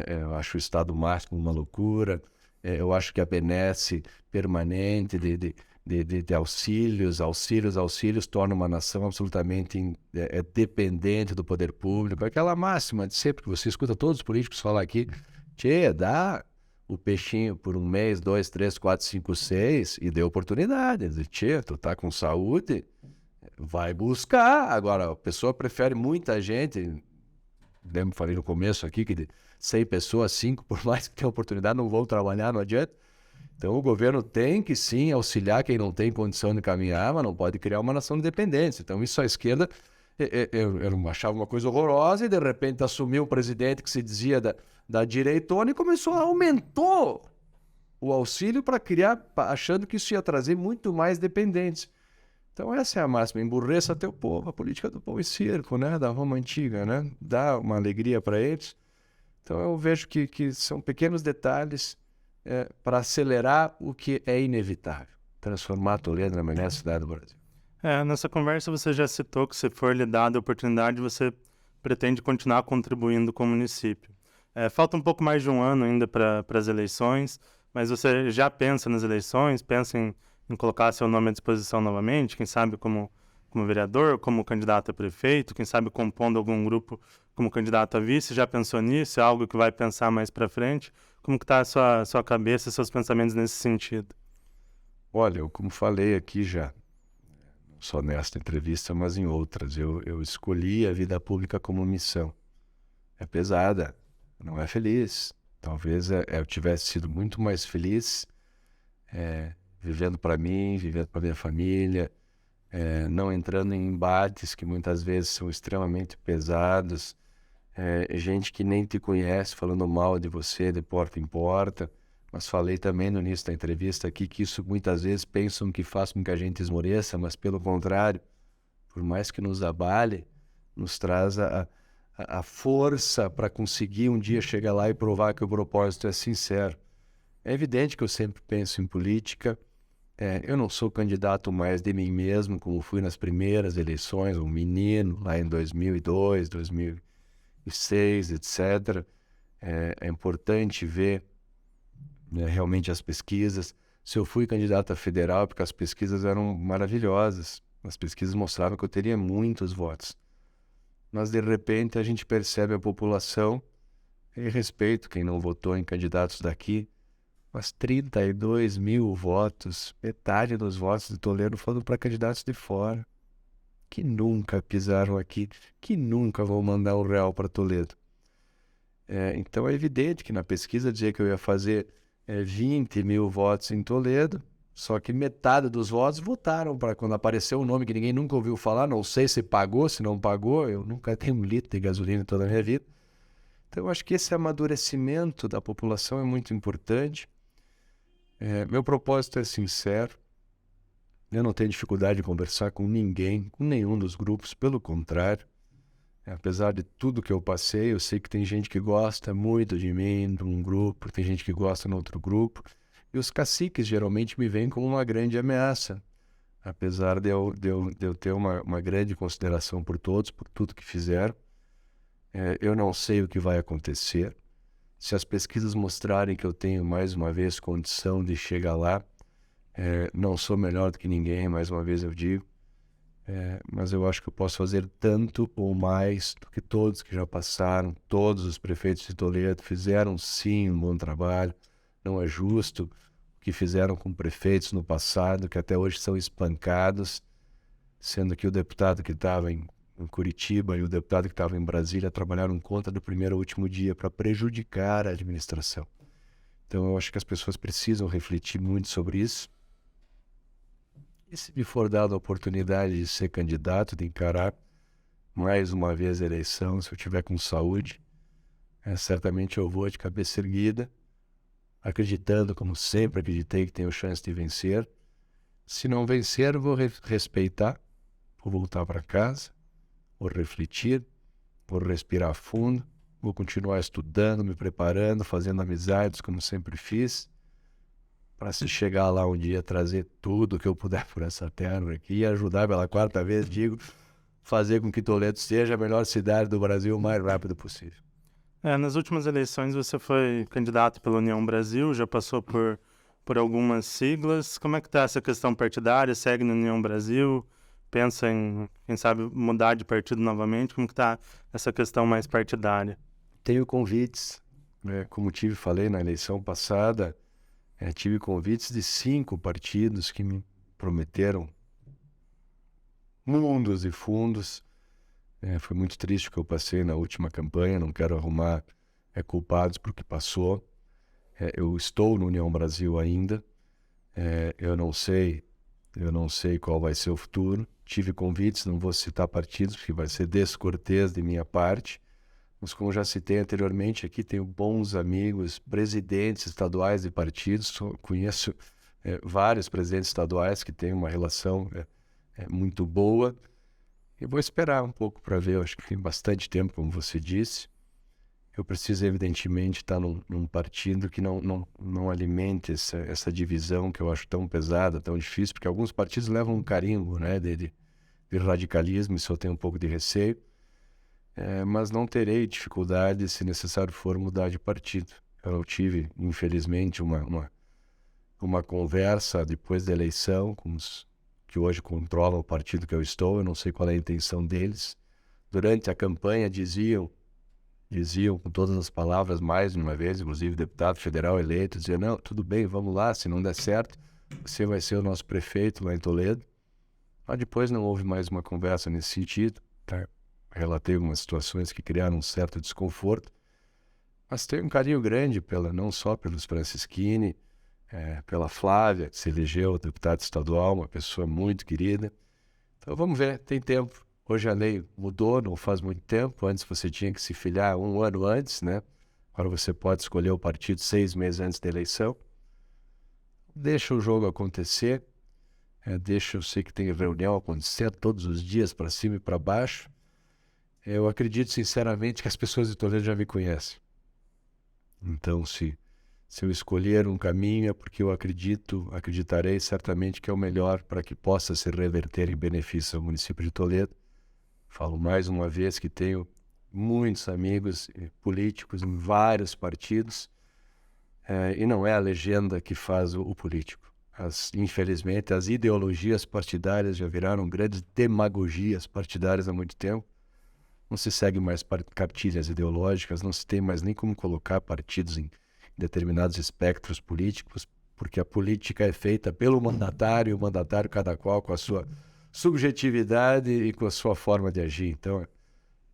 Eu acho o Estado máximo uma loucura. Eu acho que a benesse permanente de auxílios torna uma nação absolutamente dependente do poder público. Aquela máxima de sempre que você escuta todos os políticos falar aqui, dá o peixinho por 1 mês, 2, 3, 4, 5, 6 e dê oportunidade. Tu tá com saúde, vai buscar. Agora, a pessoa prefere muita gente, falei no começo aqui, que de 100 pessoas, 5, por mais que tenha oportunidade, não vão trabalhar, não adianta. Então o governo tem que sim auxiliar quem não tem condição de caminhar, mas não pode criar uma nação de dependência. Então isso a esquerda, eu achava uma coisa horrorosa, e de repente assumiu um presidente que se dizia da direitona e aumentou o auxílio para criar, achando que isso ia trazer muito mais dependentes. Então essa é a máxima: emburreça teu povo, a política do pão e circo, né? Da Roma antiga, né? Dá uma alegria para eles. Então eu vejo que são pequenos detalhes para acelerar o que é inevitável, transformar Toledo na melhor cidade do Brasil. Nessa conversa você já citou que, se for lhe dada a oportunidade, você pretende continuar contribuindo com o município. Falta um pouco mais de um ano ainda para as eleições, mas você já pensa nas eleições, pensa em colocar seu nome à disposição novamente, quem sabe como vereador, como candidato a prefeito, quem sabe compondo algum grupo como candidato a vice? Já pensou nisso? É algo que vai pensar mais para frente? Como que está a sua cabeça, seus pensamentos nesse sentido? Olha, eu como falei aqui já, não só nesta entrevista, mas em outras, eu escolhi a vida pública como missão. É pesada, não é feliz. Talvez eu tivesse sido muito mais feliz vivendo para mim, vivendo para minha família, não entrando em embates que muitas vezes são extremamente pesados, gente que nem te conhece falando mal de você de porta em porta. Mas falei também no início da entrevista aqui que isso muitas vezes pensam que faz com que a gente esmoreça, mas pelo contrário, por mais que nos abale, nos traz a força para conseguir um dia chegar lá e provar que o propósito é sincero. É evidente que eu sempre penso em política. Eu não sou candidato mais de mim mesmo, como fui nas primeiras eleições, um menino lá em 2002, 2006, etc. É importante ver realmente as pesquisas. Se eu fui candidato a federal, porque as pesquisas eram maravilhosas. As pesquisas mostravam que eu teria muitos votos. Mas, de repente, a gente percebe a população, e respeito quem não votou em candidatos daqui, mas 32 mil votos, metade dos votos de Toledo foram para candidatos de fora, que nunca pisaram aqui, que nunca vão mandar R$1 para Toledo. Então é evidente que na pesquisa dizia que eu ia fazer 20 mil votos em Toledo, só que metade dos votos votaram para quando apareceu um nome que ninguém nunca ouviu falar, não sei se pagou, se não pagou, eu nunca tenho 1 litro de gasolina em toda a minha vida. Então eu acho que esse amadurecimento da população é muito importante. Meu propósito é sincero, Eu não tenho dificuldade de conversar com ninguém, com nenhum dos grupos, pelo contrário. Apesar de tudo que eu passei, eu sei que tem gente que gosta muito de mim, de um grupo, tem gente que gosta no outro grupo. E os caciques geralmente me veem como uma grande ameaça. Apesar de eu ter uma grande consideração por todos, por tudo que fizeram. Eu não sei o que vai acontecer. Se as pesquisas mostrarem que eu tenho, mais uma vez, condição de chegar lá, não sou melhor do que ninguém, mais uma vez eu digo. Mas eu acho que eu posso fazer tanto ou mais do que todos que já passaram. Todos os prefeitos de Toledo fizeram sim um bom trabalho. Não é justo o que fizeram com prefeitos no passado, que até hoje são espancados, sendo que o deputado que estava em Curitiba e o deputado que estava em Brasília trabalharam contra do primeiro ao último dia para prejudicar a administração. Então eu acho que as pessoas precisam refletir muito sobre isso. E se me for dada a oportunidade de ser candidato, de encarar mais uma vez a eleição, se eu tiver com saúde, certamente eu vou de cabeça erguida, acreditando, como sempre acreditei, que tenho chance de vencer. Se não vencer, eu vou respeitar, vou voltar para casa, vou refletir, vou respirar fundo, vou continuar estudando, me preparando, fazendo amizades, como sempre fiz, para se chegar lá um dia, trazer tudo que eu puder por essa terra aqui e ajudar pela quarta vez, digo, fazer com que Toledo seja a melhor cidade do Brasil o mais rápido possível. Nas últimas eleições você foi candidato pela União Brasil, já passou por algumas siglas. Como é que está essa questão partidária? Segue na União Brasil? Pensa em, quem sabe, mudar de partido novamente? Como que está essa questão mais partidária? Tenho convites, como falei na eleição passada, tive convites de 5 partidos que me prometeram mundos e fundos. Foi muito triste o que eu passei na última campanha, não quero arrumar culpados por o que passou. Eu estou no União Brasil ainda, eu não sei qual vai ser o futuro. Tive convites, não vou citar partidos, porque vai ser descortês de minha parte. Mas como já citei anteriormente aqui, tenho bons amigos, presidentes estaduais de partidos, conheço vários presidentes estaduais que têm uma relação muito boa, e vou esperar um pouco para ver. Eu acho que tem bastante tempo, como você disse. Eu preciso, evidentemente, estar num partido que não alimente essa divisão que eu acho tão pesada, tão difícil, porque alguns partidos levam um carimbo, né, de radicalismo, isso eu tenho um pouco de receio. Mas não terei dificuldade, se necessário for, mudar de partido. Eu tive, infelizmente, uma conversa depois da eleição com os que hoje controlam o partido que eu estou. Eu não sei qual é a intenção deles. Durante a campanha diziam com todas as palavras, mais de uma vez, inclusive deputado federal eleito, dizia: não, tudo bem, vamos lá, se não der certo, você vai ser o nosso prefeito lá em Toledo. Mas depois não houve mais uma conversa nesse sentido, tá? Relatei algumas situações que criaram um certo desconforto, mas tenho um carinho grande não só pelos Francisquini, pela Flávia, que se elegeu deputada estadual, uma pessoa muito querida. Então vamos ver, tem tempo. Hoje a lei mudou, não faz muito tempo. Antes você tinha que se filiar 1 ano antes, né? Agora você pode escolher o partido 6 meses antes da eleição. Deixa o jogo acontecer, eu sei que tem reunião acontecer todos os dias, para cima e para baixo. Eu acredito sinceramente que as pessoas de Toledo já me conhecem. Então, se eu escolher um caminho, é porque eu acreditarei certamente que é o melhor para que possa se reverter em benefício ao município de Toledo. Falo mais uma vez que tenho muitos amigos políticos em vários partidos, e não é a legenda que faz o político. Infelizmente, as ideologias partidárias já viraram grandes demagogias partidárias há muito tempo. Não se segue mais cartilhas ideológicas, não se tem mais nem como colocar partidos em determinados espectros políticos, porque a política é feita pelo mandatário, e o mandatário cada qual com a sua subjetividade e com a sua forma de agir. Então,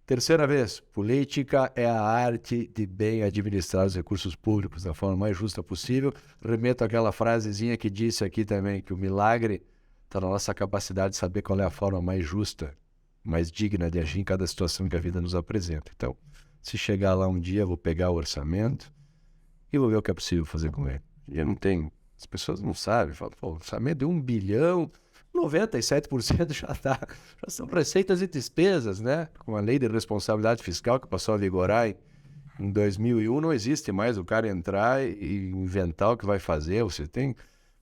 terceira vez, política é a arte de bem administrar os recursos públicos da forma mais justa possível. Remeto àquela frasezinha que disse aqui também, que o milagre está na nossa capacidade de saber qual é a forma mais justa, mais digna de agir em cada situação que a vida nos apresenta. Então, se chegar lá um dia, eu vou pegar o orçamento e vou ver o que é possível fazer com ele. E eu não tenho... As pessoas não sabem, falam, pô, orçamento de 1 bilhão, 97% já são receitas e despesas, né? Com a lei de responsabilidade fiscal que passou a vigorar em 2001, não existe mais o cara entrar e inventar o que vai fazer. Você tem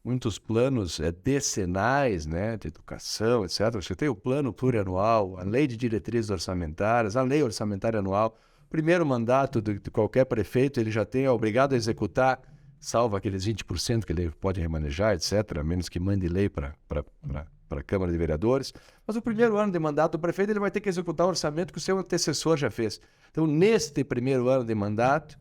muitos planos decenais, né, de educação, etc. Você tem o plano plurianual, a lei de diretrizes orçamentárias, a lei orçamentária anual. Primeiro mandato de qualquer prefeito, ele já tem obrigado a executar, salvo aqueles 20% que ele pode remanejar, etc., a menos que mande lei para a Câmara de Vereadores. Mas o primeiro ano de mandato do prefeito, ele vai ter que executar o orçamento que o seu antecessor já fez. Então, neste primeiro ano de mandato,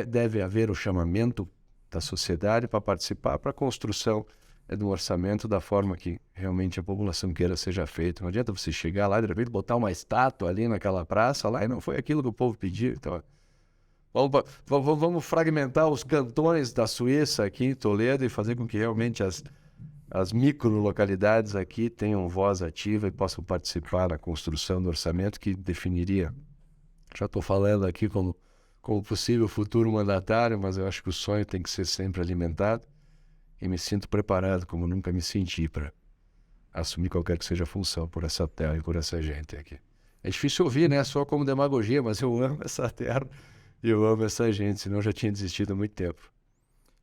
deve haver o chamamento da sociedade para participar, para a construção do orçamento da forma que realmente a população queira seja feito. Não adianta você chegar lá e de repente botar uma estátua ali naquela praça lá e não foi aquilo que o povo pediu. Então, vamos fragmentar os cantões da Suíça aqui em Toledo e fazer com que realmente as micro-localidades aqui tenham voz ativa e possam participar na construção do orçamento que definiria. Já estou falando aqui como possível futuro mandatário, mas eu acho que o sonho tem que ser sempre alimentado e me sinto preparado como nunca me senti para assumir qualquer que seja a função por essa terra e por essa gente aqui. É difícil ouvir, né? Só como demagogia, mas eu amo essa terra e eu amo essa gente, senão eu já tinha desistido há muito tempo.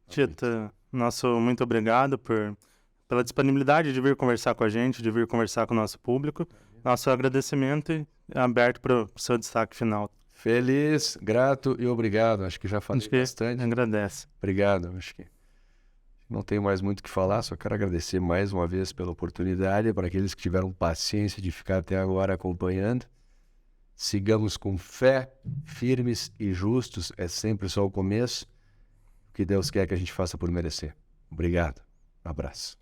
Tita, muito obrigado pela disponibilidade de vir conversar com a gente, de vir conversar com o nosso público. Nosso agradecimento e aberto para o seu destaque final. Feliz, grato e obrigado. Acho que já falei bastante. Agradece. Obrigado. Acho que não tenho mais muito o que falar, só quero agradecer mais uma vez pela oportunidade, para aqueles que tiveram paciência de ficar até agora acompanhando. Sigamos com fé, firmes e justos, é sempre só o começo. O que Deus quer que a gente faça por merecer. Obrigado. Um abraço.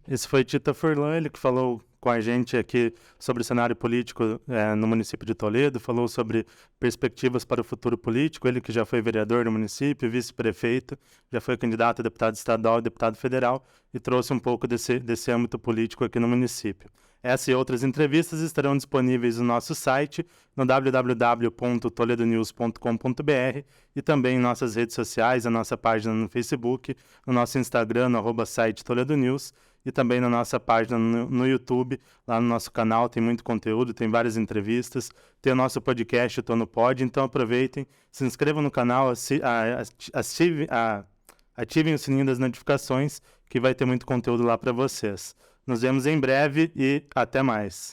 Esse foi Tita Furlan, ele que falou com a gente aqui sobre o cenário político no município de Toledo, falou sobre perspectivas para o futuro político, ele que já foi vereador do município, vice-prefeito, já foi candidato a deputado estadual e deputado federal e trouxe um pouco desse âmbito político aqui no município. Essa e outras entrevistas estarão disponíveis no nosso site, no www.toledonews.com.br e também em nossas redes sociais, a nossa página no Facebook, no nosso Instagram, no @site Toledo News, e também na nossa página no YouTube, lá no nosso canal tem muito conteúdo, tem várias entrevistas, tem o nosso podcast, o Tô no Pod, então aproveitem, se inscrevam no canal, ativem o sininho das notificações, que vai ter muito conteúdo lá para vocês. Nos vemos em breve e até mais.